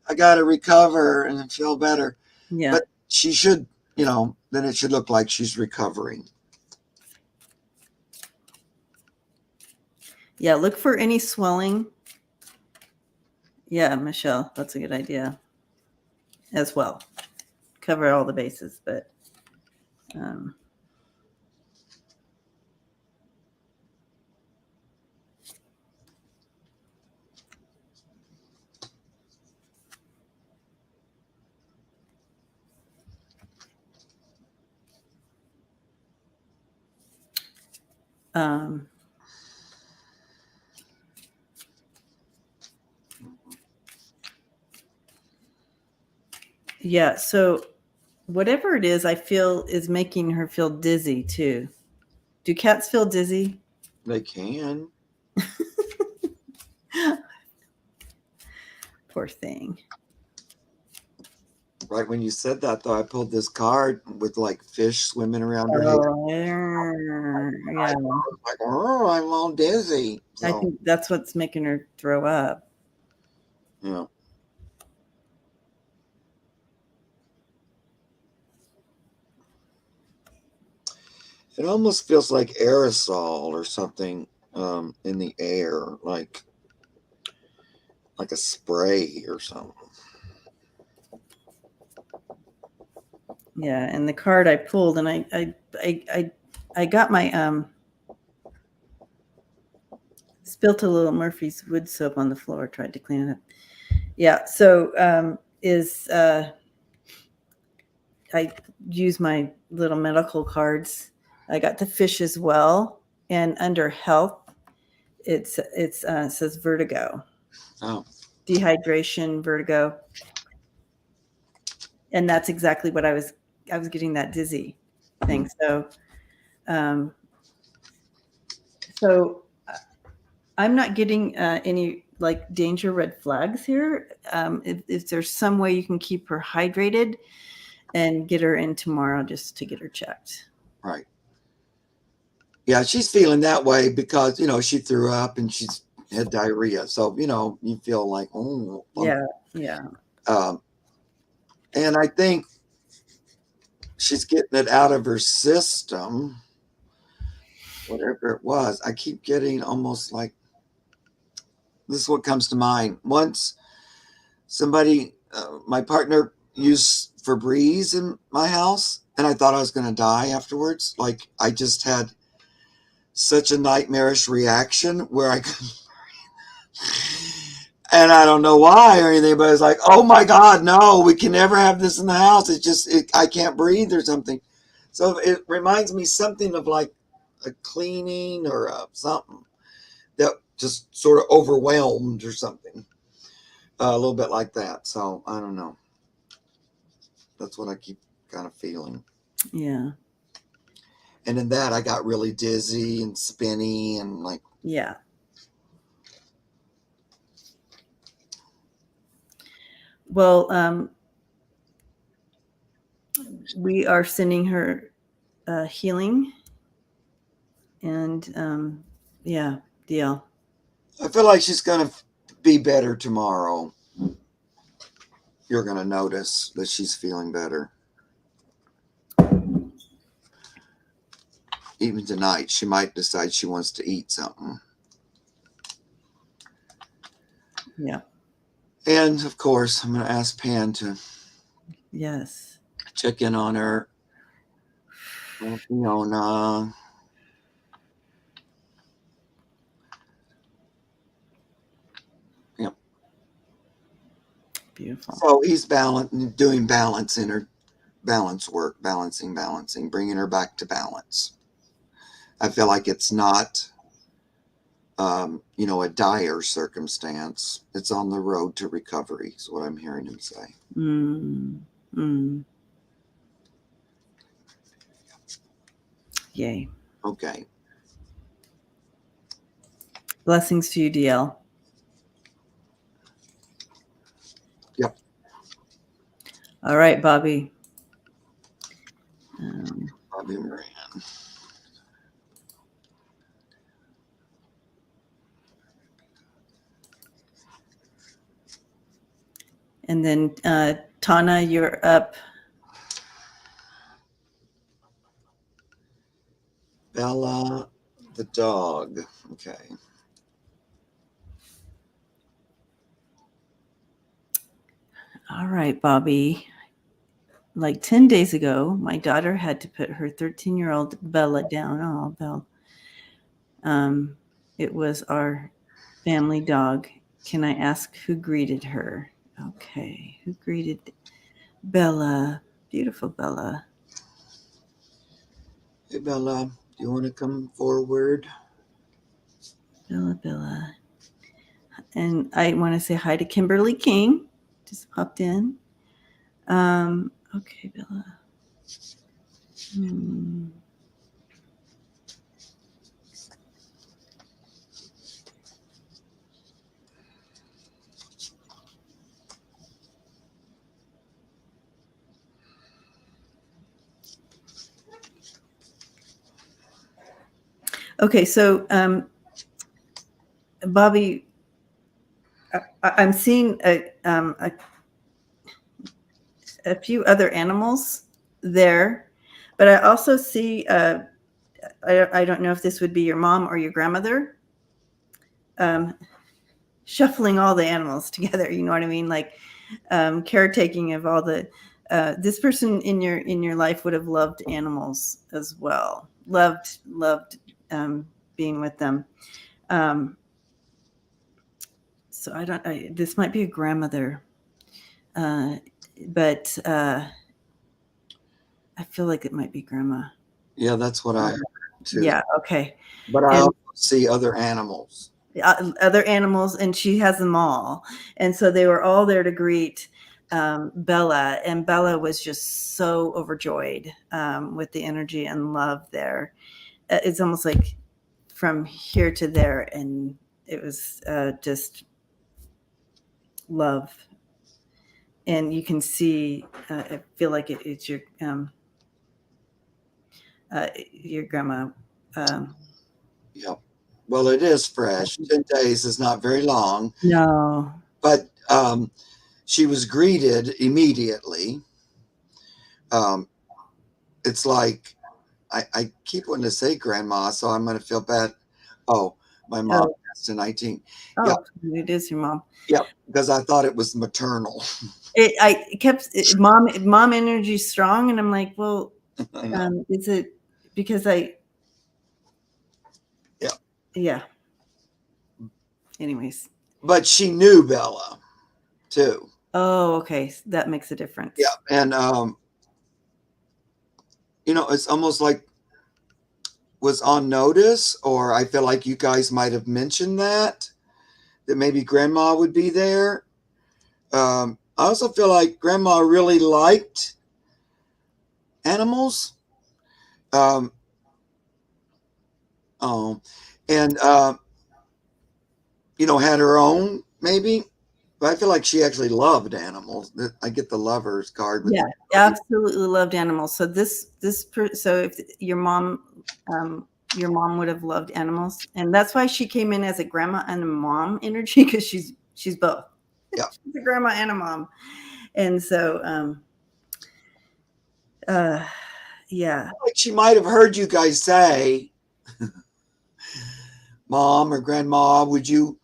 I got to recover and feel better. Yeah. But she should, then it should look like she's recovering. Yeah. Look for any swelling. Yeah, Michelle, that's a good idea as well. Cover all the bases, but yeah, so whatever it is, I feel is making her feel dizzy too. Do cats feel dizzy? They can. Poor thing. Right when you said that, though, I pulled this card with like fish swimming around her head. Yeah. I was like, oh, I'm all dizzy. So, I think that's what's making her throw up. Yeah. It almost feels like aerosol or something in the air, like a spray or something. Yeah, and the card I pulled, and I got my spilt a little Murphy's wood soap on the floor. Tried to clean it up. Yeah, so I use my little medical cards. I got the fish as well, and under health, it says vertigo. Oh. Dehydration, vertigo. And that's exactly what I was getting, that dizzy thing. So I'm not getting any like danger red flags here. If there's some way you can keep her hydrated and get her in tomorrow just to get her checked. Right. Yeah, she's feeling that way because, she threw up and she's had diarrhea. So, you feel like, oh. Yeah. And I think she's getting it out of her system, whatever it was. I keep getting almost like, this is what comes to mind. Once somebody, my partner used Febreze in my house, and I thought I was going to die afterwards. Like I just had such a nightmarish reaction where I couldn't and I don't know why or anything, but it's like, oh my God, no, we can never have this in the house. I can't breathe or something. So it reminds me something of like a cleaning or something. just sort of overwhelmed or something. A little bit like that. So I don't know. That's what I keep kind of feeling. Yeah. And in that, I got really dizzy and spinny and like. Yeah. Well, we are sending her healing. And yeah, deal. I feel like she's going to be better tomorrow. You're going to notice that she's feeling better. Even tonight, she might decide she wants to eat something. Yeah. And of course, I'm going to ask Pan to Yes. check in on her. Fiona. Yep. Beautiful. So he's doing balance in her balance work, balancing, bringing her back to balance. I feel like it's not, a dire circumstance. It's on the road to recovery, is what I'm hearing him say. Yay. Okay. Blessings to you, DL. Yep. All right, Bobby. Bobby Moran. And then Tana, you're up. Bella the dog. Okay. All right, Bobby. Like 10 days ago, my daughter had to put her 13-year-old Bella down. Oh, Belle. It was our family dog. Can I ask who greeted her? Okay. Who greeted Bella? Beautiful Bella. Hey, Bella, do you want to come forward? Bella. And I want to say hi to Kimberly King. Just popped in. Okay, Bella. Okay, so Bobby, I'm seeing a few other animals there, but I also see I don't know if this would be your mom or your grandmother shuffling all the animals together. You know what I mean? Like caretaking of all the. This person in your life would have loved animals as well. Loved being with them. So this might be a grandmother, but I feel like it might be grandma. Yeah, that's what I heard too. Yeah. Okay. But I also see other animals. Other animals, and she has them all. And so they were all there to greet Bella, and Bella was just so overjoyed with the energy and love there. It's almost like from here to there, and it was just love. And you can see, I feel like it's your grandma. Yep. Well, it is fresh. 10 days is not very long. No. But she was greeted immediately. It's like, I keep wanting to say grandma, so I'm going to feel bad. Oh, my mom passed in 19. Oh, yep. It is your mom. Yep, because I thought it was maternal. I kept mom energy strong, and I'm like, well, is it because yeah. Anyways. But she knew Bella too. Oh, okay. That makes a difference. Yeah. And, it's almost like was on notice, or I feel like you guys might have mentioned that maybe grandma would be there. I also feel like grandma really liked animals. Um, oh, and, had her own maybe. But I feel like she actually loved animals. I get the lovers card. Yeah, absolutely loved animals. So so if your mom would have loved animals, and that's why she came in as a grandma and a mom energy, because she's both. Yeah. She's a grandma and a mom, and so yeah. Like she might have heard you guys say, "Mom or Grandma, would you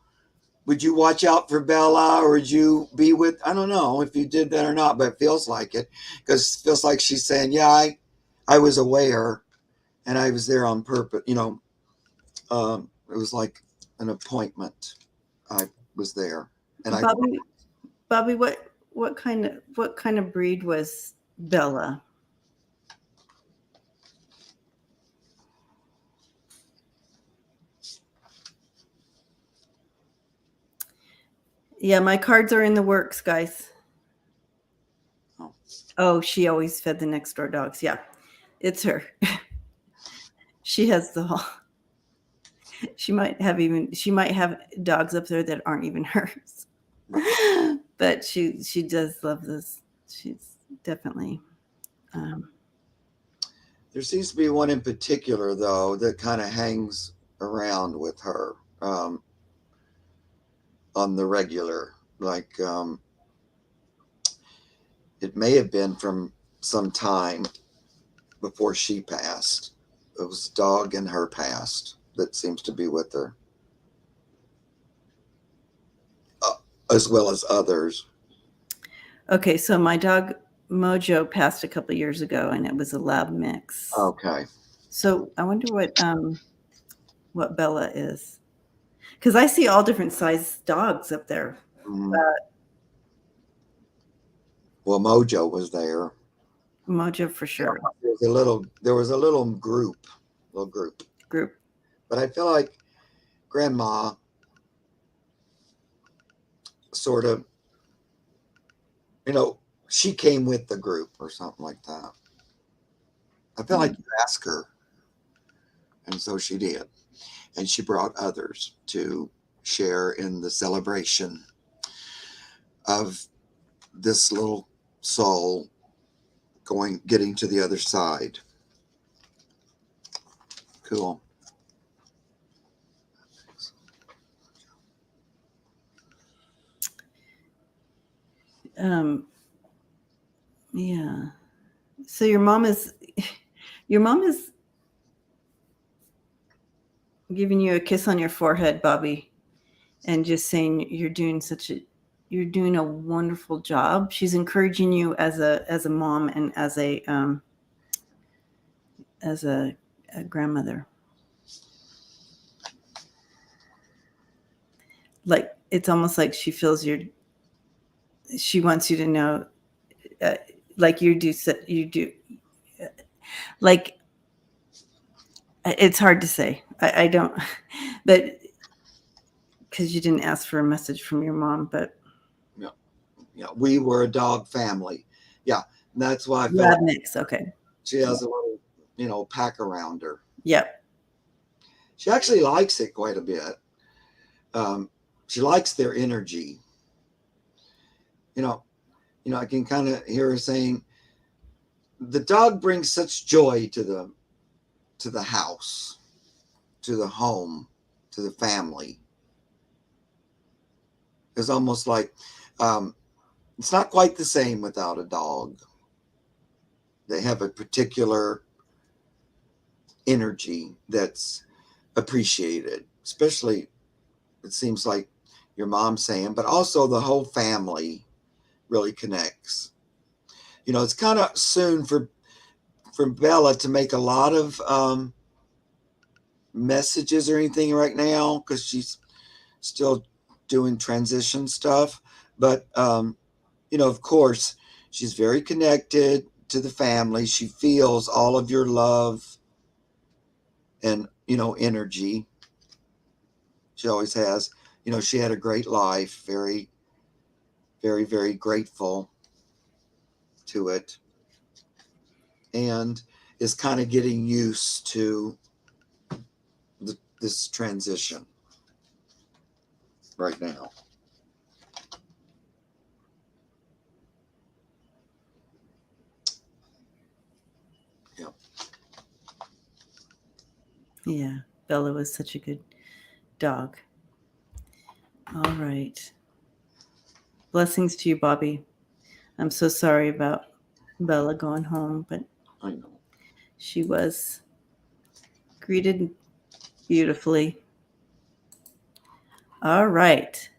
watch out for Bella, or would you be with?" I don't know if you did that or not, but it feels like it, because it feels like she's saying, "Yeah, I was aware, and I was there on purpose." It was like an appointment. I was there, and Bobby, what kind of breed was Bella? Yeah, my cards are in the works, guys. Oh, she always fed the next door dogs. Yeah, it's her. She has the whole. She might have dogs up there that aren't even hers. But she does love this. She's definitely. There seems to be one in particular, though, that kind of hangs around with her on the regular. Like, it may have been from some time before she passed. It was a dog in her past that seems to be with her, as well as others. Okay, so my dog Mojo passed a couple years ago, and it was a lab mix. Okay. So I wonder what Bella is, because I see all different size dogs up there. Well, Mojo was there. Mojo for sure. There was a little group. But I feel like Grandma sort of, she came with the group or something like that. I feel like you asked her, and so she did. And she brought others to share in the celebration of this little soul getting to the other side. Cool. Yeah. So your mom is giving you a kiss on your forehead, Bobby, and just saying you're doing a wonderful job. She's encouraging you as a mom and as a grandmother. Like, it's almost like she feels she wants you to know, like you do, like, it's hard to say. I don't, but because you didn't ask for a message from your mom, but yeah, we were a dog family. Yeah, that's why I feel lab mix. Okay, she has a little, pack around her. Yep. She actually likes it quite a bit. She likes their energy. I can kind of hear her saying, the dog brings such joy to the house, to the home, to the family. It's almost like it's not quite the same without a dog. They have a particular energy that's appreciated, especially, it seems like your mom's saying, but also the whole family really connects. It's kind of soon for Bella to make a lot of messages or anything right now, because she's still doing transition stuff. But of course, she's very connected to the family. She feels all of your love and, energy. She always has. She had a great life, very, very, very grateful to it, and is kind of getting used to this transition right now. Yeah. Yeah. Bella was such a good dog. All right. Blessings to you, Bobby. I'm so sorry about Bella going home, but I know. she was greeted beautifully. All right.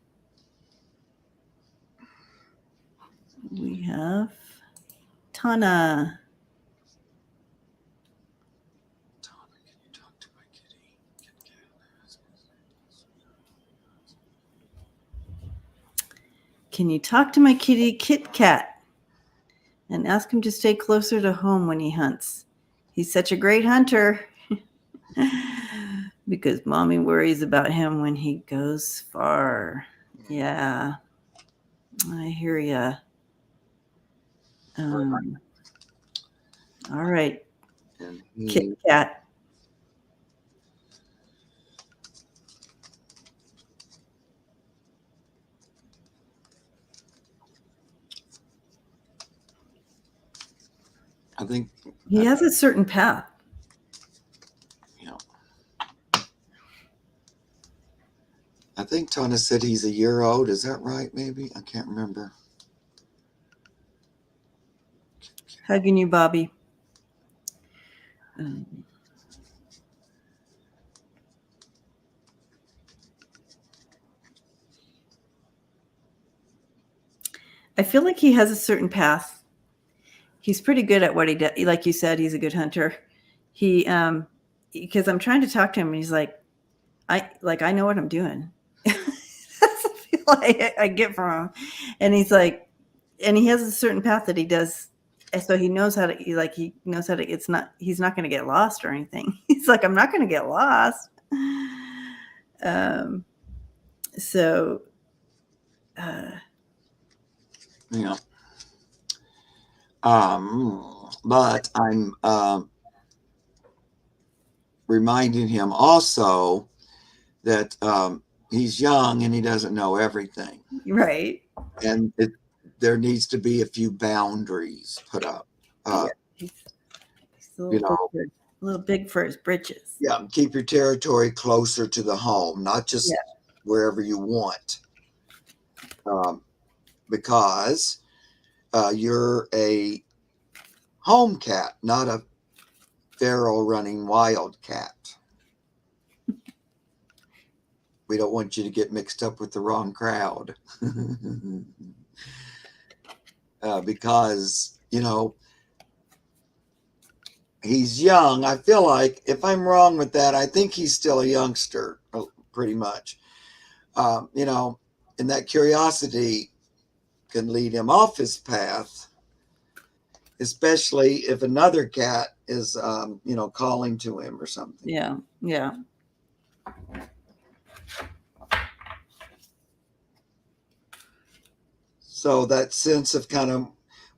We have Tana. Can you talk to my kitty, Kit Kat, and ask him to stay closer to home when he hunts? He's such a great hunter. Because mommy worries about him when he goes far. Yeah, I hear ya. All right, And Kit Kat. I think He has a certain path. I think Tana said he's a year old. Is that right? Maybe I can't remember. Hugging you, Bobby. I feel like he has a certain path. He's pretty good at what he does. Like you said, he's a good hunter. He, because I'm trying to talk to him, and he's like, I know what I'm doing. That's the feel I get from him, and he's like, and he has a certain path that he does, and so he knows how to. He knows how to. It's not. He's not going to get lost or anything. He's like, I'm not going to get lost. So. Yeah. But I'm reminding him also that he's young and he doesn't know everything. Right. And there needs to be a few boundaries put up. He's a little big for his britches. Yeah, keep your territory closer to the home, not just wherever you want. Because you're a home cat, not a feral running wild cat. We don't want you to get mixed up with the wrong crowd. Because, he's young. I feel like, if I'm wrong with that, I think he's still a youngster, pretty much. And that curiosity can lead him off his path, especially if another cat is, calling to him or something. Yeah. Yeah. So that sense of kind of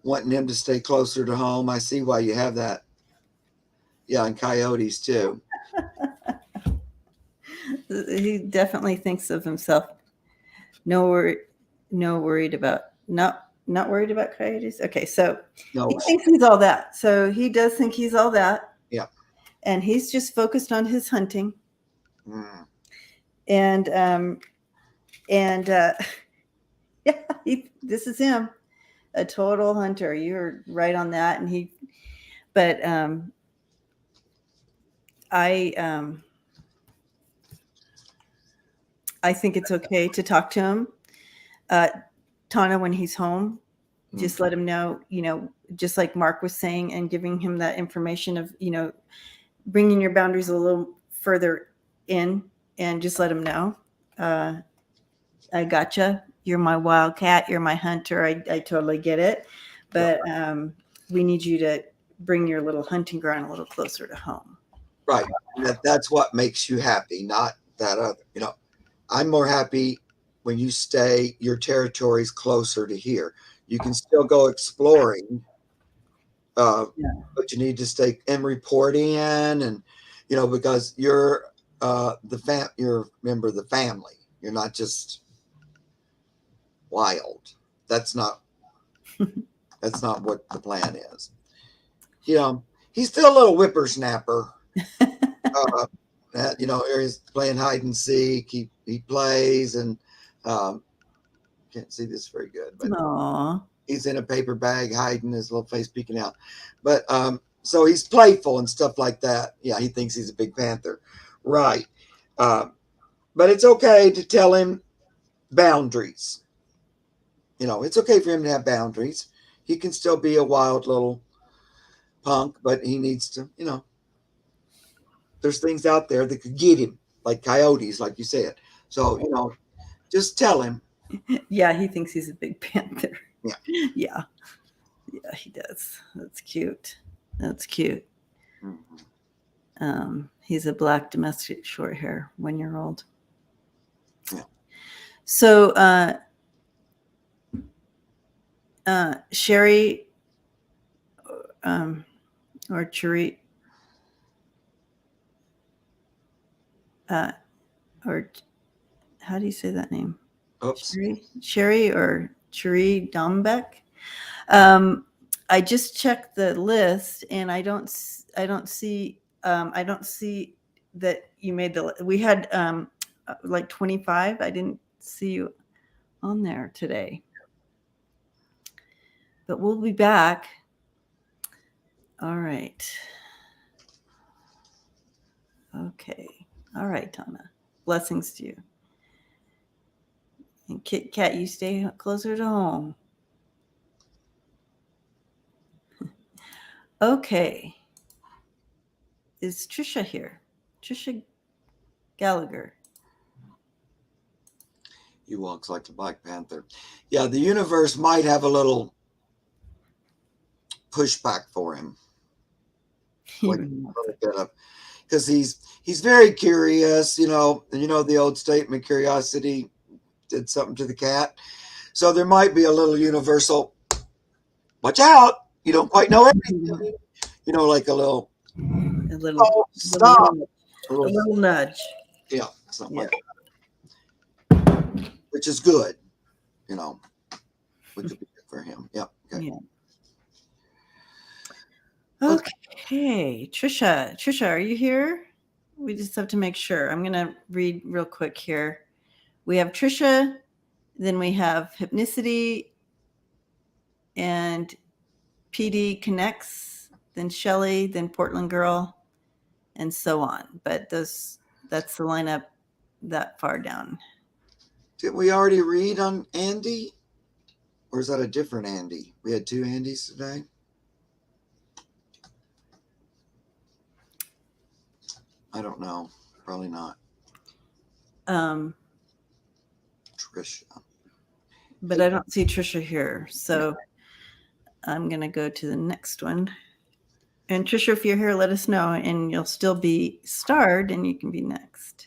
wanting him to stay closer to home, I see why you have that. Yeah, and coyotes too. He definitely thinks of himself. Not worried about coyotes. Okay, so he thinks he's all that. So he does think he's all that. Yeah. And he's just focused on his hunting. And yeah, this is him, a total hunter. You're right on that. And I think it's okay to talk to him, Tana, when he's home. Just let him know, just like Mark was saying, and giving him that information of, bringing your boundaries a little further in, and just let him know, I gotcha. You're my wildcat. You're my hunter. I totally get it. But we need you to bring your little hunting ground a little closer to home. Right. That's what makes you happy, not that other. I'm more happy when you stay, your territory's closer to here. You can still go exploring, but you need to stay and report in, and because you're you're a member of the family. You're not just wild. That's not what the plan is. He's still a little whippersnapper. He's playing hide and seek. He plays, and can't see this very good, but Aww. he's in a paper bag hiding, his little face peeking out. But so he's playful and stuff like that. Yeah, he thinks he's a big panther. Right. But it's okay to tell him boundaries. It's okay for him to have boundaries. He can still be a wild little punk, but he needs to, there's things out there that could get him, like coyotes, like you said. So, just tell him. Yeah, he thinks he's a big panther. Yeah. Yeah. Yeah, he does. That's cute. That's cute. Mm-hmm. He's a black domestic short hair 1-year-old. Yeah. So Sherry or Churi or how do you say that name? Oops. Sherry or Churi Dombeck. I just checked the list and I don't see that you made the. We had like 25. I didn't see you on there today, but we'll be back. All right. Okay. All right, Donna. Blessings to you. And Kit Kat, you stay closer to home. Okay. Is Trisha here? Trisha Gallagher. He walks like the Black Panther. Yeah, the universe might have a little pushback for him. Like a little bit of, because he's very curious, and the old statement, curiosity did something to the cat. So there might be a little universal, watch out, you don't quite know everything. Like a little stop. A little nudge. Yeah, something like that. Which is good, which would be good for him. Yeah. Okay. Yeah. Okay. Trisha, are you here? We just have to make sure. I'm going to read real quick here. We have Trisha, then we have Hypnicity and PD Connects, then Shelly, then Portland Girl, and so on. But that's the lineup that far down. Did we already read on Andy? Or is that a different Andy? We had 2 Andys today. I don't know. Probably not. Trisha. But I don't see Trisha here. So I'm going to go to the next one. And Trisha, if you're here, let us know. And you'll still be starred and you can be next.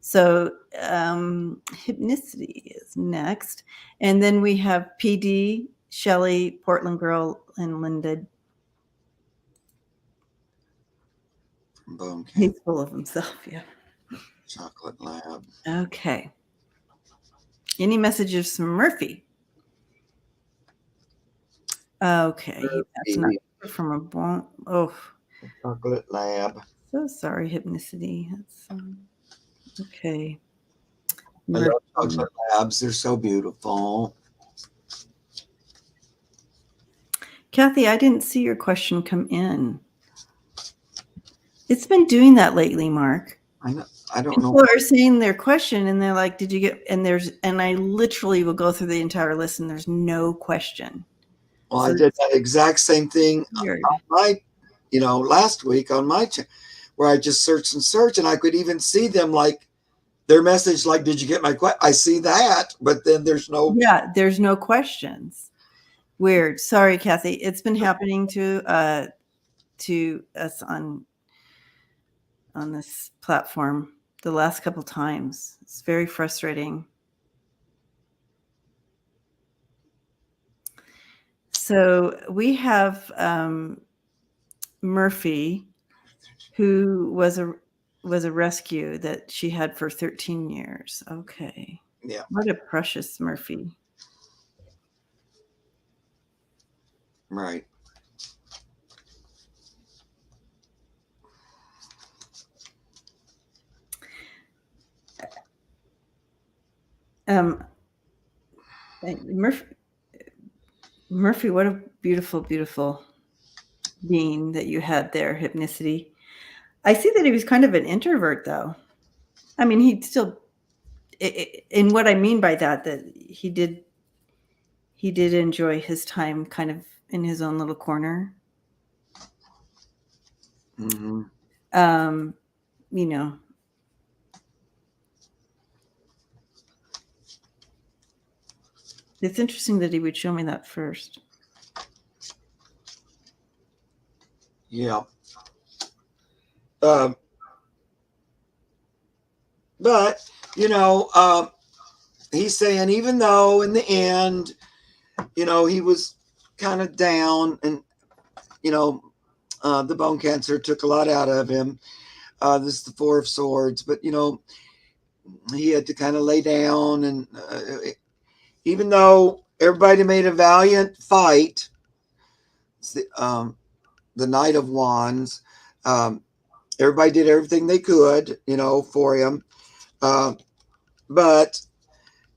So Hypnicity is next. And then we have PD, Shelly, Portland Girl, and Linda. Bone Camp. He's full of himself, yeah. Chocolate Lab. Okay. Any messages from Murphy? Okay. That's not from a bone. Oh. Chocolate Lab. So sorry, Hypnicity. That's okay. I love chocolate labs. They're so beautiful. Kathy, I didn't see your question come in. It's been doing that lately, Mark. I know. I don't know. People are saying their question and they're like, did you get, and I literally will go through the entire list and there's no question. Well, so I did that exact same thing on my, last week on my channel, where I just searched and I could even see them like their message, like, did you get my question? I see that, but then there's no. Yeah, there's no questions. Weird. Sorry, Kathy. It's been happening to us on on this platform the last couple times. It's very frustrating. So we have Murphy, who was a rescue that she had for 13 years. Okay. Yeah. What a precious Murphy. Right. Murphy, what a beautiful, beautiful being that you had there, Hypnicity. I see that he was kind of an introvert, though. I mean, he'd still, and what I mean by that he did enjoy his time kind of in his own little corner. Mm-hmm. You know, it's interesting that he would show me that first. Yeah. But, he's saying even though in the end, he was kind of down and, the bone cancer took a lot out of him. This is the Four of Swords, but, he had to kind of lay down. And even though everybody made a valiant fight, the Knight of Wands, everybody did everything they could, for him. But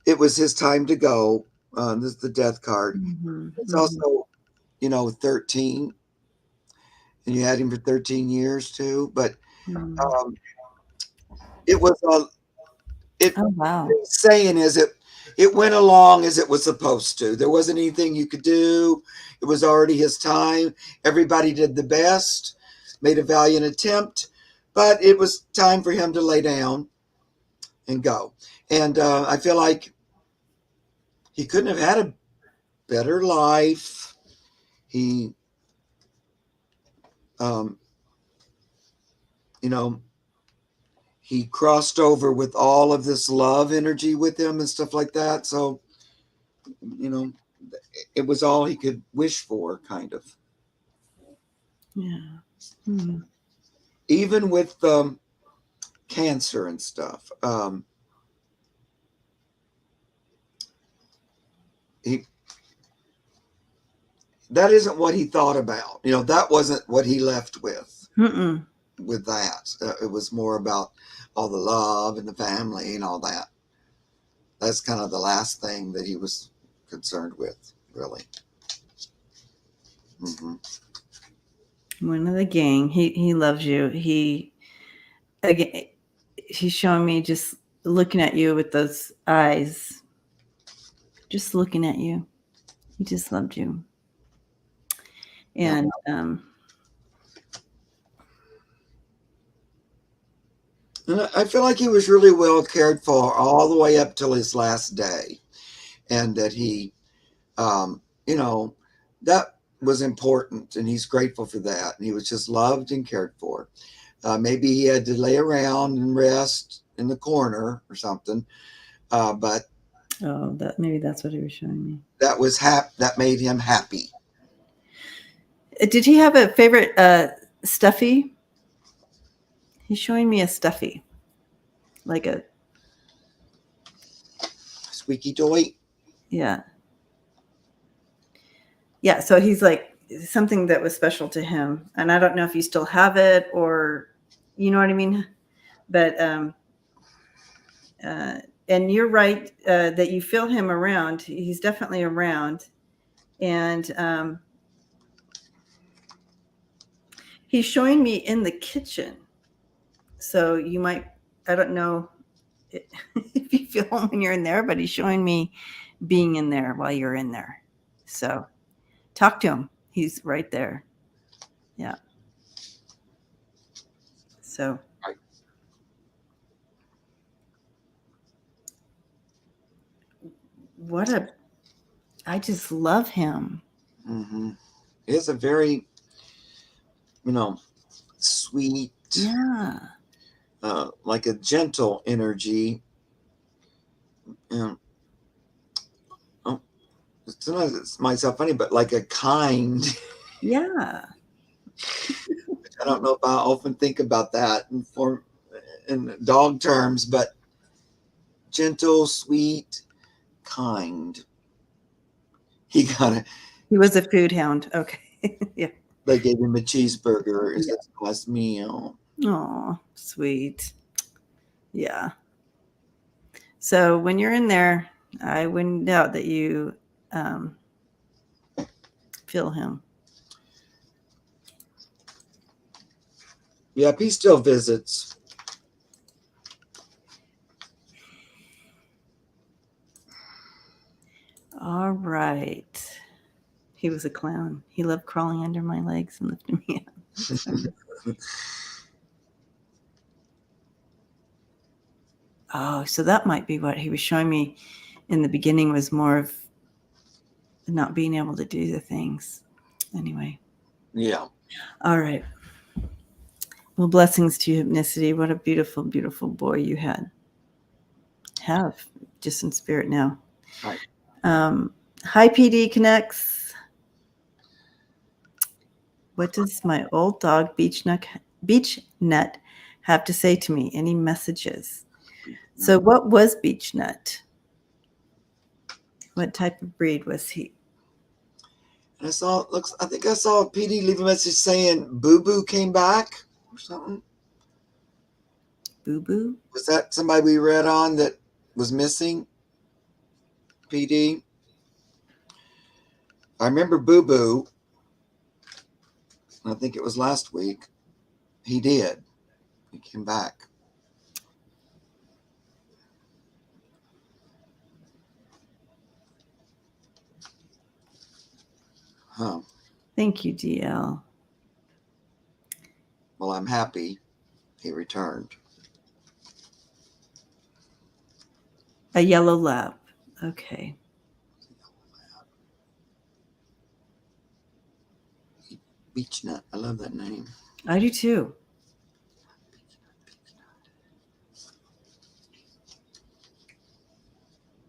it was his time to go. This is the Death card. Mm-hmm. It's also, 13. And you had him for 13 years too. But it was oh, wow. what he's saying is it went along as it was supposed to. There wasn't anything you could do. It was already his time. Everybody did the best, made a valiant attempt, but it was time for him to lay down and go. And I feel like he couldn't have had a better life. He, he crossed over with all of this love energy with him and stuff like that. So, it was all he could wish for, kind of. Yeah. Mm-hmm. Even with cancer and stuff. That isn't what he thought about. That wasn't what he left with. Mm-mm. With that, it was more about all the love and the family and all that. That's kind of the last thing that he was concerned with, really. Mm-hmm. One of the gang. He loves you. Again, he's showing me just looking at you with those eyes. Just looking at you. He just loved you. And and I feel like he was really well cared for all the way up till his last day. And that he, that was important. And he's grateful for that. And he was just loved and cared for. Maybe he had to lay around and rest in the corner or something. But maybe that's what he was showing me. That was that made him happy. Did he have a favorite stuffy? He's showing me a stuffy, like a squeaky toy. Yeah. So he's like something that was special to him, and I don't know if you still have it or, you know what I mean. But and you're right that you feel him around. He's definitely around, and he's showing me in the kitchen. So you might, I don't know if you feel him when you're in there, but he's showing me being in there while you're in there. So talk to him. He's right there. Yeah. So. I just love him. Mm-hmm. He is a very, sweet. Yeah. like a gentle energy. Oh, sometimes it might sound funny, but like a kind. Yeah. I don't know if I often think about that in dog terms, but gentle, sweet, kind. He was a food hound. Okay. Yeah. they gave him a cheeseburger as his last meal. Oh, sweet. Yeah. So when you're in there, I wouldn't doubt that you feel him. Yep, he still visits. All right. He was a clown. He loved crawling under my legs and lifting me up. Oh, so that might be what he was showing me in the beginning, was more of not being able to do the things. Anyway. Yeah. All right. Well, blessings to you, Hypnicity. What a beautiful, beautiful boy you have just in spirit now. Right. Hi, PD Connects. What does my old dog Beach Nut have to say to me? Any messages? So what was Beach Nut? What type of breed was he? And I think I saw PD leave a message saying Boo Boo came back or something. Boo Boo? Was that somebody we read on that was missing? PD? I remember Boo Boo. I think it was last week. He did. He came back. Huh. Thank you, DL. Well, I'm happy he returned. A yellow lab. Okay. Beach Nut. I love that name. I do too.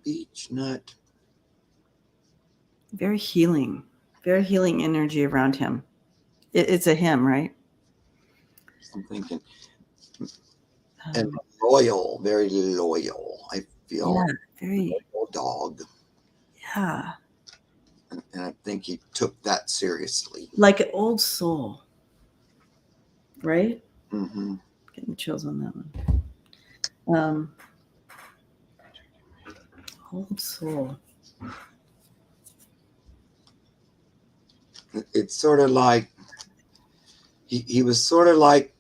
Beach Nut. Very healing energy around him. It's a him, right? I'm thinking. And loyal, very loyal. I feel yeah, very loyal dog. Yeah. And I think he took that seriously. Like an old soul. Right? Mm-hmm. Getting chills on that one. Old soul. It's sort of like he was sort of like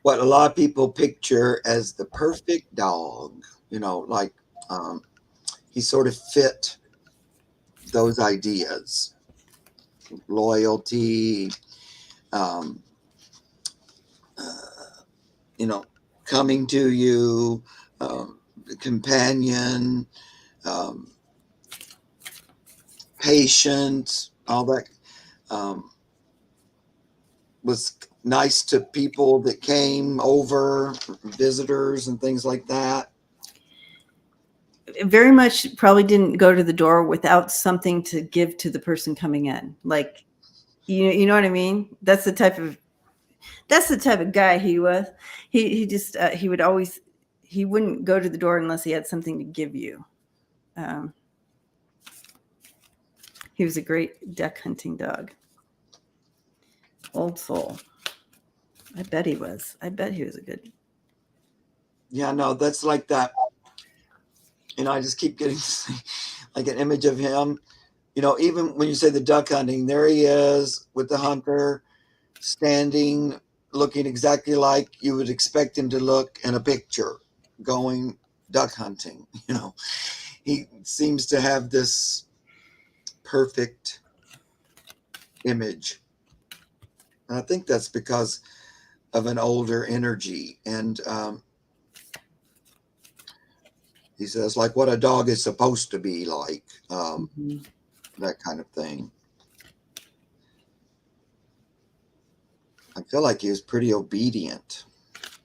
what a lot of people picture as the perfect dog. Like he sort of fit those ideas. Loyalty, um, coming to you, companion, patient, all that. Was nice to people that came over, visitors and things like that. Very much probably didn't go to the door without something to give to the person coming in. Like, you know what I mean? That's the type of guy he was. He just he would always, he wouldn't go to the door unless he had something to give you. He was a great duck hunting dog. Old soul. I bet he was. I bet he was a good. Yeah, no, that's like that. I just keep getting like an image of him. Even when you say the duck hunting, there he is with the hunter standing, looking exactly like you would expect him to look in a picture, going duck hunting. He seems to have this perfect image. And I think that's because of an older energy. And he says, like what a dog is supposed to be like, that kind of thing. I feel like he was pretty obedient.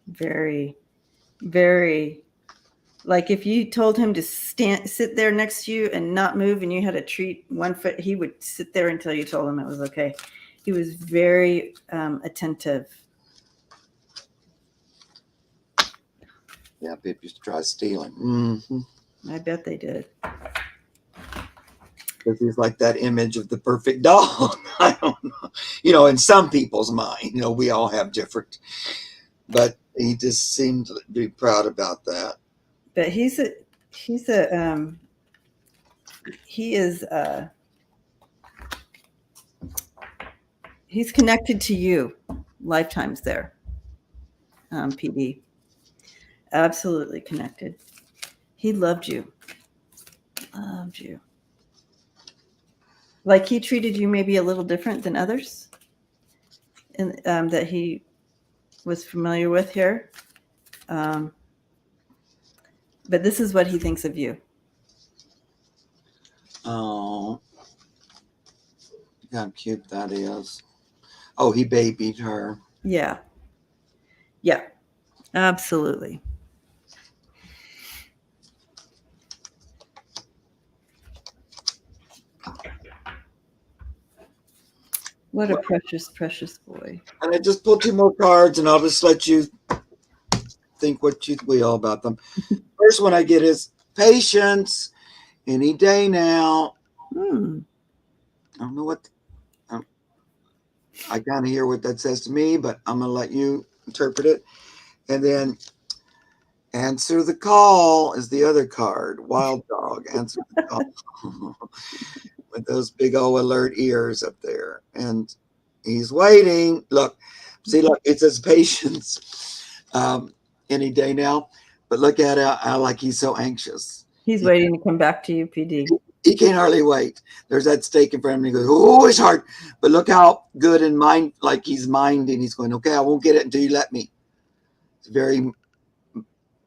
Very. Very. Like if you told him to sit there next to you and not move, and you had a treat 1 foot, he would sit there until you told him it was okay. He was very attentive. Yeah, people used to try stealing. Mm-hmm. I bet they did. Because he's like that image of the perfect dog. I don't know. In some people's mind, we all have different. But he just seemed to be proud about that. But he's connected to you. Lifetimes there. PD. Absolutely connected. He loved you. Loved you. Like he treated you maybe a little different than others, and that he was familiar with here. But this is what he thinks of you. Oh, how cute that is. Oh, he babied her. Yeah. Yeah, absolutely. What a precious, precious boy. And I just pulled 2 more cards, and I'll just let you think what you will about them. First one I get is patience. Any day now. I don't know what. I kind of hear what that says to me, but I'm going to let you interpret it. And then answer the call is the other card. Wild dog. Answer the call. With those big old alert ears up there. And he's waiting. Look, it says patience any day now. But look at how like he's so anxious. He's waiting to come back to you, PD. He can't hardly wait. There's that steak in front of him. He goes, oh, it's hard. But look how good in mind, like he's minding. He's going, okay, I won't get it until you let me. It's very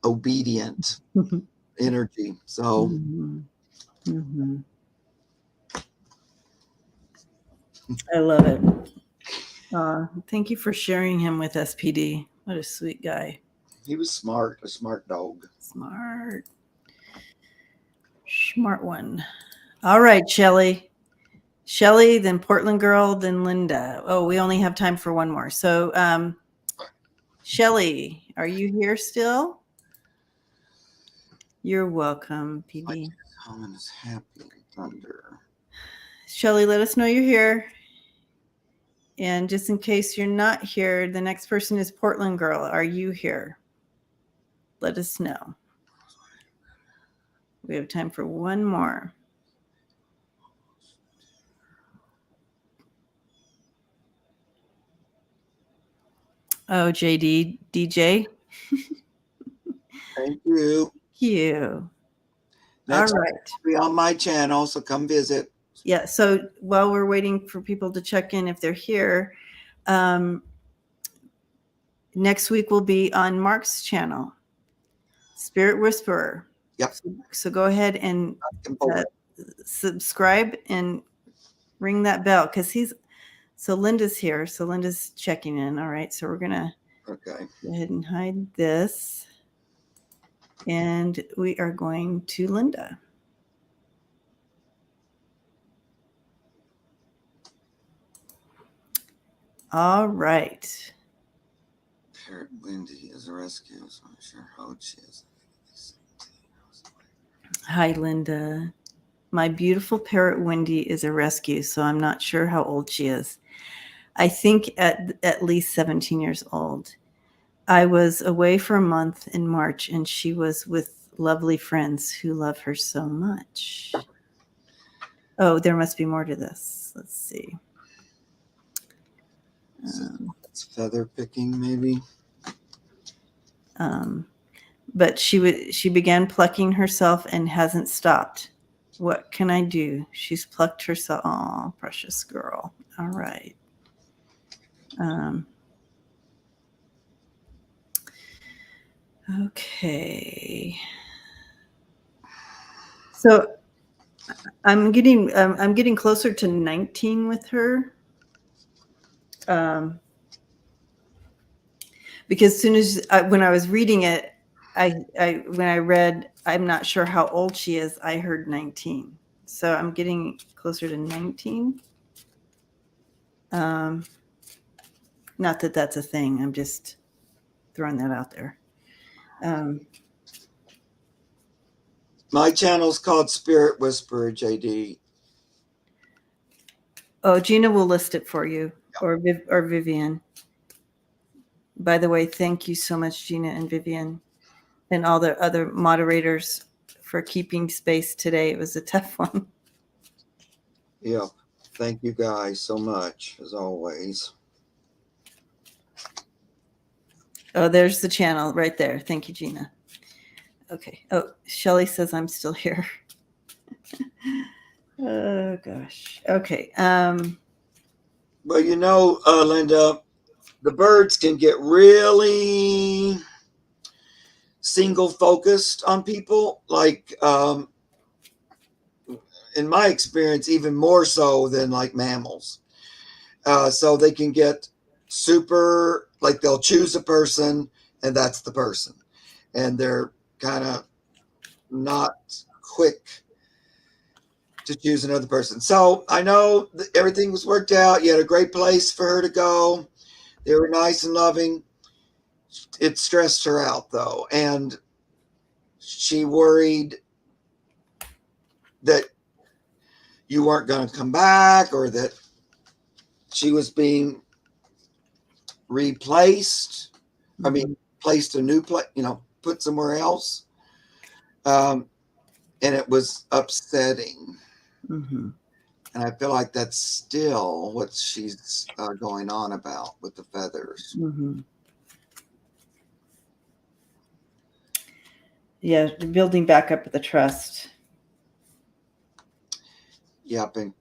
obedient energy. So. I love it. Thank you for sharing him with us, PD. What a sweet guy. He was smart, a smart dog. Smart one. All right, Shelly, then Portland girl, then Linda. Oh, we only have time for one more. So, Shelly, are you here still? You're welcome, PD. Common is happy thunder. Shelly, let us know you're here. And just in case you're not here, the next person is Portland girl. Are you here? Let us know. We have time for one more. Oh, DJ. Thank you. Thank you. Next all right. Be on my channel, so come visit. Yeah. So while we're waiting for people to check in, if they're here, next week will be on Mark's channel, Spirit Whisperer. Yep. So go ahead and subscribe and ring that bell because so Linda's here. So Linda's checking in. All right. So we're going to go ahead and hide this. And we are going to Linda. All right. Parrot Wendy is a rescue, so I'm not sure how old she is. Hi, Linda. My beautiful parrot Wendy is a rescue, so I'm not sure how old she is. I think at least 17 years old. I was away for a month in March, and she was with lovely friends who love her so much. Oh, there must be more to this. Let's see. It's feather picking, maybe. But she began plucking herself and hasn't stopped. What can I do? She's plucked herself. Oh, precious girl. All right. Okay. So I'm getting closer to 19 with her. Because as soon as when I was reading it, when I read, I'm not sure how old she is, I heard 19. So I'm getting closer to 19. Not that that's a thing. I'm just throwing that out there. My channel's called Spirit Whisperer, JD. Oh, Gina will list it for you, or Vivian. By the way, thank you so much, Gina and Vivian, and all the other moderators for keeping space today. It was a tough one. Yeah. Thank you guys so much, as always. Oh, there's the channel right there. Thank you, Gina. Okay. Oh, Shelly says I'm still here. Oh gosh. Okay. But you know, Linda, the birds can get really single focused on people, like in my experience, even more so than like mammals. So they can get super, like they'll choose a person and that's the person. And they're kind of not quick to choose another person. So I know everything was worked out. You had a great place for her to go. They were nice and loving. It stressed her out though. And she worried that you weren't going to come back, or that she was being replaced. I mean, placed a new place, put somewhere else. And it was upsetting. Mm-hmm. And I feel like that's still what she's going on about with the feathers. Mm-hmm. Yeah, building back up the trust. Yep, and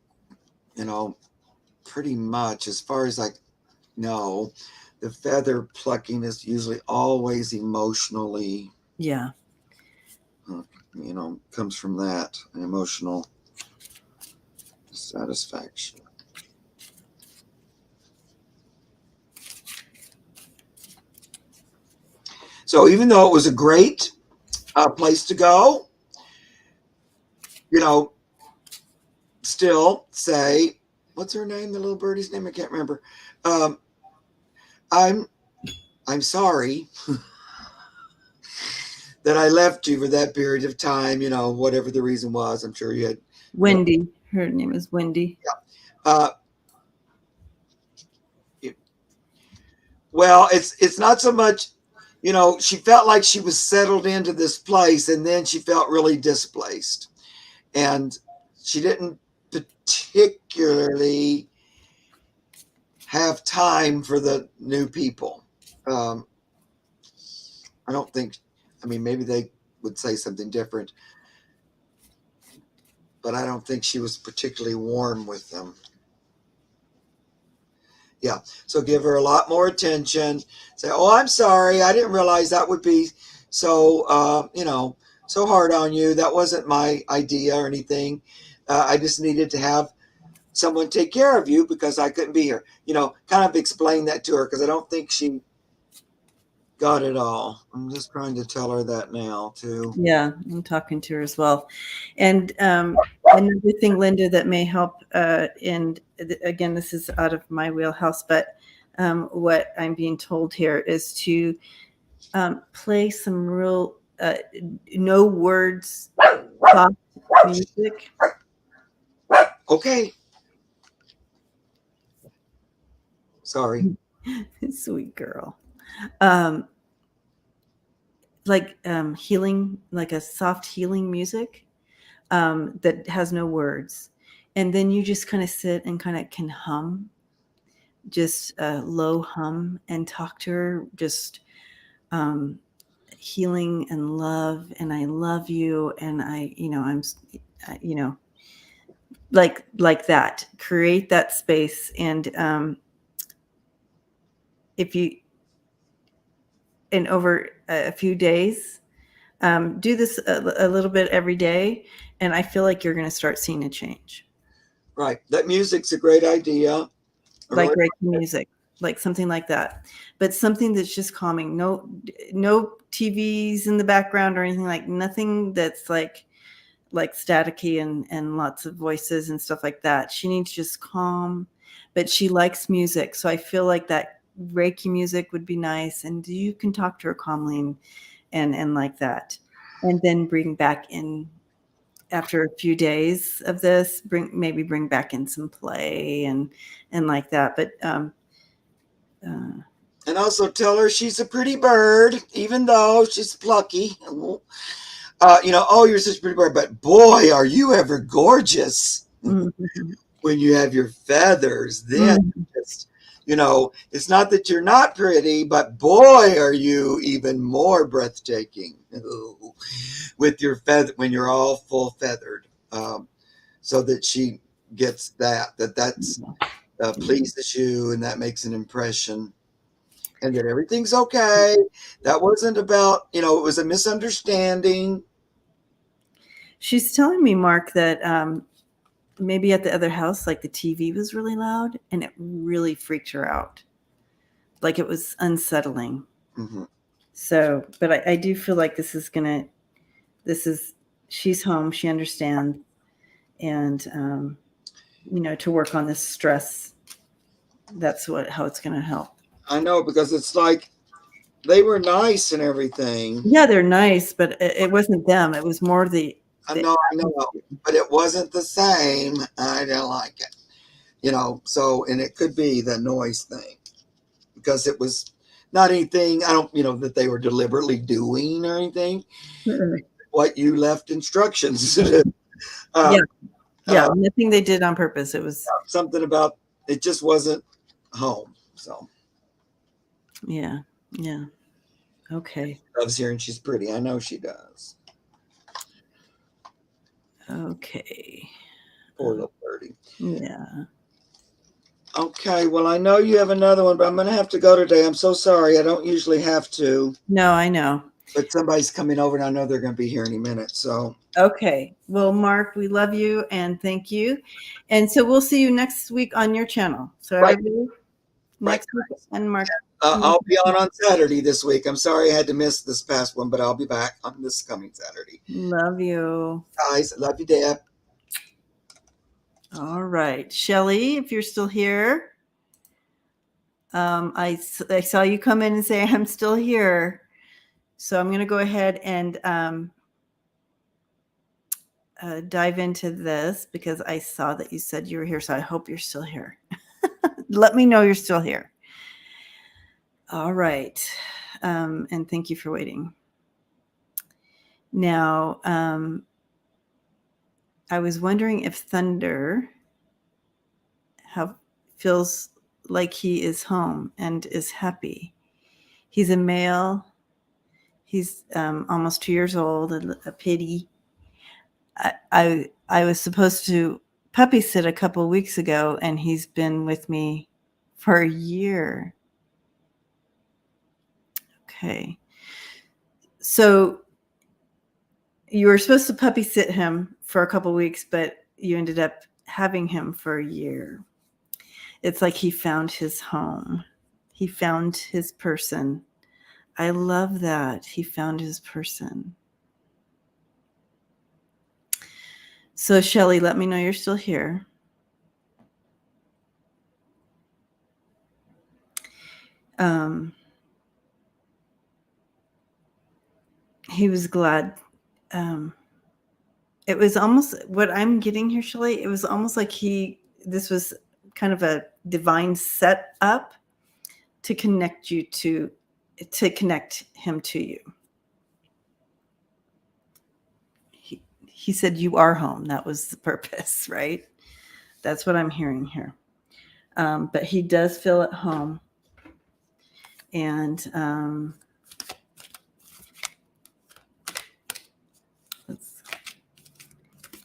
pretty much as far as I know, the feather plucking is usually always emotionally. Yeah. Comes from that, an emotional satisfaction. So even though it was a great place to go, still say, what's her name? The little birdie's name? I can't remember. I'm sorry that I left you for that period of time, whatever the reason was. I'm sure you had. Wendy. Her name is Wendy. Yeah. Well, it's not so much, she felt like she was settled into this place, and then she felt really displaced. And she didn't particularly have time for the new people. I don't think, maybe they would say something different, but I don't think she was particularly warm with them. Yeah. So give her a lot more attention. Say, oh, I'm sorry. I didn't realize that would be so, so hard on you. That wasn't my idea or anything. I just needed to have someone take care of you because I couldn't be here. Kind of explain that to her, because I don't think she got it all. I'm just trying to tell her that now too. Yeah, I'm talking to her as well. And another thing, Linda, that may help, and again, this is out of my wheelhouse, but what I'm being told here is to play some real no words soft music. Okay. Sorry. Sweet girl. Like healing, like a soft healing music that has no words. And then you just kind of sit and kind of can hum, just a low hum, and talk to her, just healing and love. And I love you. And I'm like that, create that space. And if you, and over a few days, do this a little bit every day, and I feel like you're going to start seeing a change. Right. That music's a great idea. Like Reiki music. like something like that, but something that's just calming. No TVs in the background or anything, like nothing that's like staticky and lots of voices and stuff like that. She needs just calm, but she likes music. So I feel like that Reiki music would be nice. And you can talk to her calmly and like that. And then bring back in, after a few days of this, bring back in some play and like that. But and also tell her she's a pretty bird, even though she's plucky. Oh, you're such a pretty bird, but boy, are you ever gorgeous. mm-hmm. When you have your feathers, then just, it's not that you're not pretty, but boy, are you even more breathtaking with your feather when you're all full feathered. So that she gets that's pleases you, and that makes an impression, and that everything's okay. That wasn't about, it was a misunderstanding. She's telling me, Mark, that maybe at the other house, like the TV was really loud and it really freaked her out. Like it was unsettling. Mm-hmm. So, but I do feel like she's home. She understands. And, to work on this stress, that's how it's going to help. I know, because it's like they were nice and everything. Yeah, they're nice, but it wasn't them. It was more I know, but it wasn't the same. I didn't like it, so, and it could be the noise thing, because it was not anything, I don't, that they were deliberately doing or anything. What you left instructions to do. Nothing they did on purpose. It was something about, it just wasn't home. So yeah. Okay. She loves hearing she's pretty. I know she does. Okay. Poor little birdie. Yeah. Okay, well, I know you have another one, but I'm going to have to go today. I'm so sorry. I don't usually have to. No, I know. But somebody's coming over, and I know they're going to be here any minute. So okay. Well, Mark, we love you and thank you. And so we'll see you next week on your channel. So everybody, next week, and Mark. I'll be on Saturday this week. I'm sorry I had to miss this past one, but I'll be back on this coming Saturday. Love you. Guys, love you, Deb. All right. Shelly, if you're still here. I saw you come in and say, I'm still here. So I'm going to go ahead and dive into this because I saw that you said you were here. So I hope you're still here. Let me know you're still here. All right. And thank you for waiting. Now, I was wondering if Thunder feels like he is home and is happy. He's a male. He's almost 2 years old, a pity. I was supposed to puppy sit a couple of weeks ago, and he's been with me for a year. Okay. So you were supposed to puppy sit him for a couple of weeks, but you ended up having him for a year. It's like he found his home. He found his person. I love that. He found his person. So, Shelly, let me know you're still here. He was glad. It was almost what I'm getting here, Shelly. It was almost like this was kind of a divine setup to connect him to you. He said, you are home. That was the purpose, right? That's what I'm hearing here. But he does feel at home. And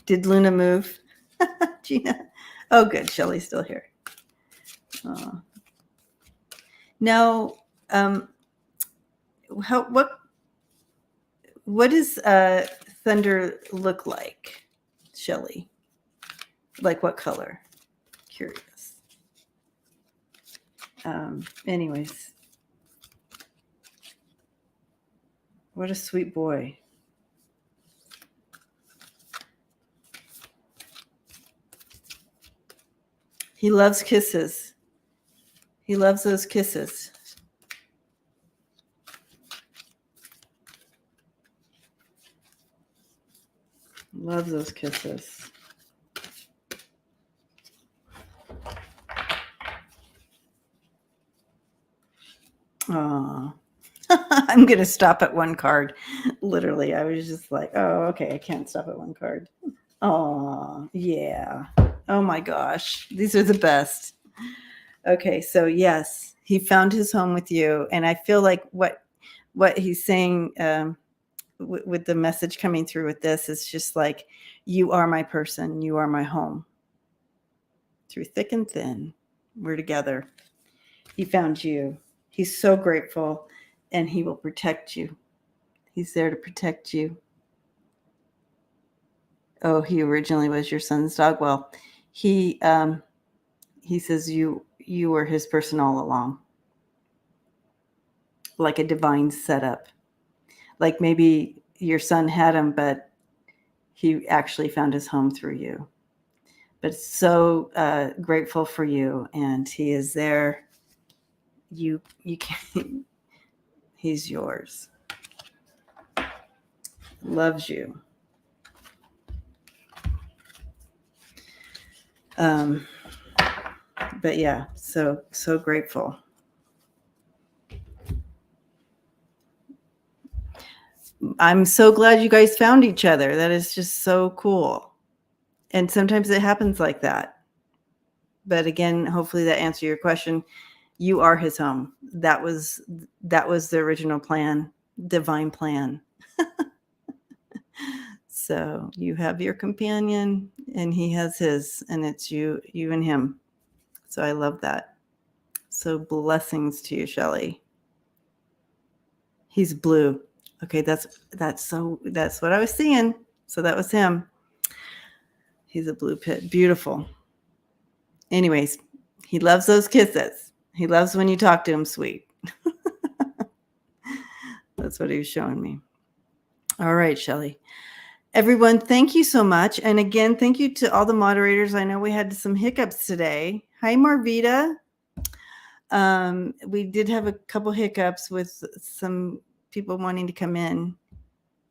did Luna move? Gina? Oh, good. Shelly's still here. Now, what does Thunder look like, Shelly? Like what color? Curious. Anyways, what a sweet boy. He loves kisses. He loves those kisses. Loves those kisses. Aw. I'm going to stop at one card. Literally, I was just like, oh, okay, I can't stop at one card. Oh, yeah. Oh my gosh. These are the best. Okay, so yes, he found his home with you. And I feel like what he's saying with the message coming through with this is just like, you are my person. You are my home. Through thick and thin, we're together. He found you. He's so grateful, and he will protect you. He's there to protect you. Oh, he originally was your son's dog. Well, he says you were his person all along, like a divine setup. Like maybe your son had him, but he actually found his home through you. But so grateful for you, and he is there. You can't. He's yours. Loves you. But yeah, so grateful. I'm so glad you guys found each other. That is just so cool. And sometimes it happens like that. But again, hopefully that answered your question. You are his home. That was the original plan, divine plan. So you have your companion and he has his, and it's you and him. So I love that. So blessings to you, Shelly. He's blue. Okay, that's what I was seeing. So that was him. He's a blue pit. Beautiful. Anyways, he loves those kisses. He loves when you talk to him sweet. That's what he was showing me. All right, Shelly. Everyone, thank you so much. And again, thank you to all the moderators. I know we had some hiccups today. Hi, Marvita. We did have a couple hiccups with some people wanting to come in.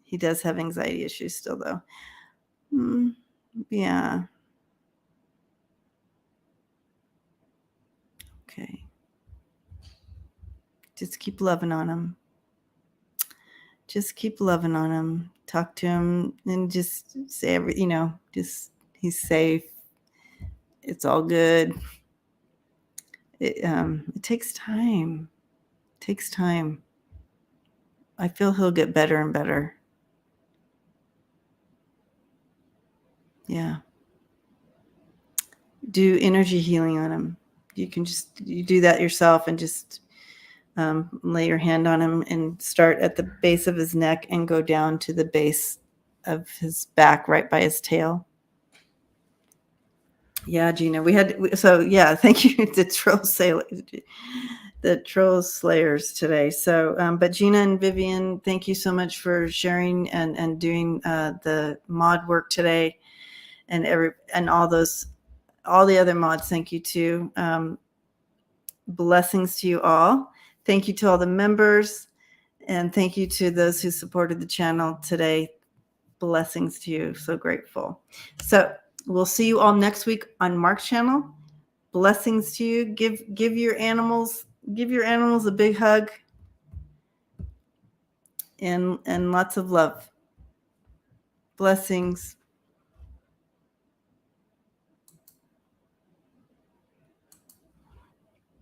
He does have anxiety issues still, though. Yeah. Okay. Just keep loving on him. Just keep loving on him. Talk to him and just say just he's safe. It's all good. It takes time. It takes time. I feel he'll get better and better. Yeah. Do energy healing on him. You can you do that yourself and just lay your hand on him and start at the base of his neck and go down to the base of his back, right by his tail. Yeah, Gina, thank you to the Troll Slayers today. So, but Gina and Vivian, thank you so much for sharing and doing the mod work today, and all the other mods. Thank you too. Blessings to you all. Thank you to all the members, and thank you to those who supported the channel today. Blessings to you. So grateful. So we'll see you all next week on Mark's channel. Blessings to you. Give your animals a big hug and lots of love. Blessings.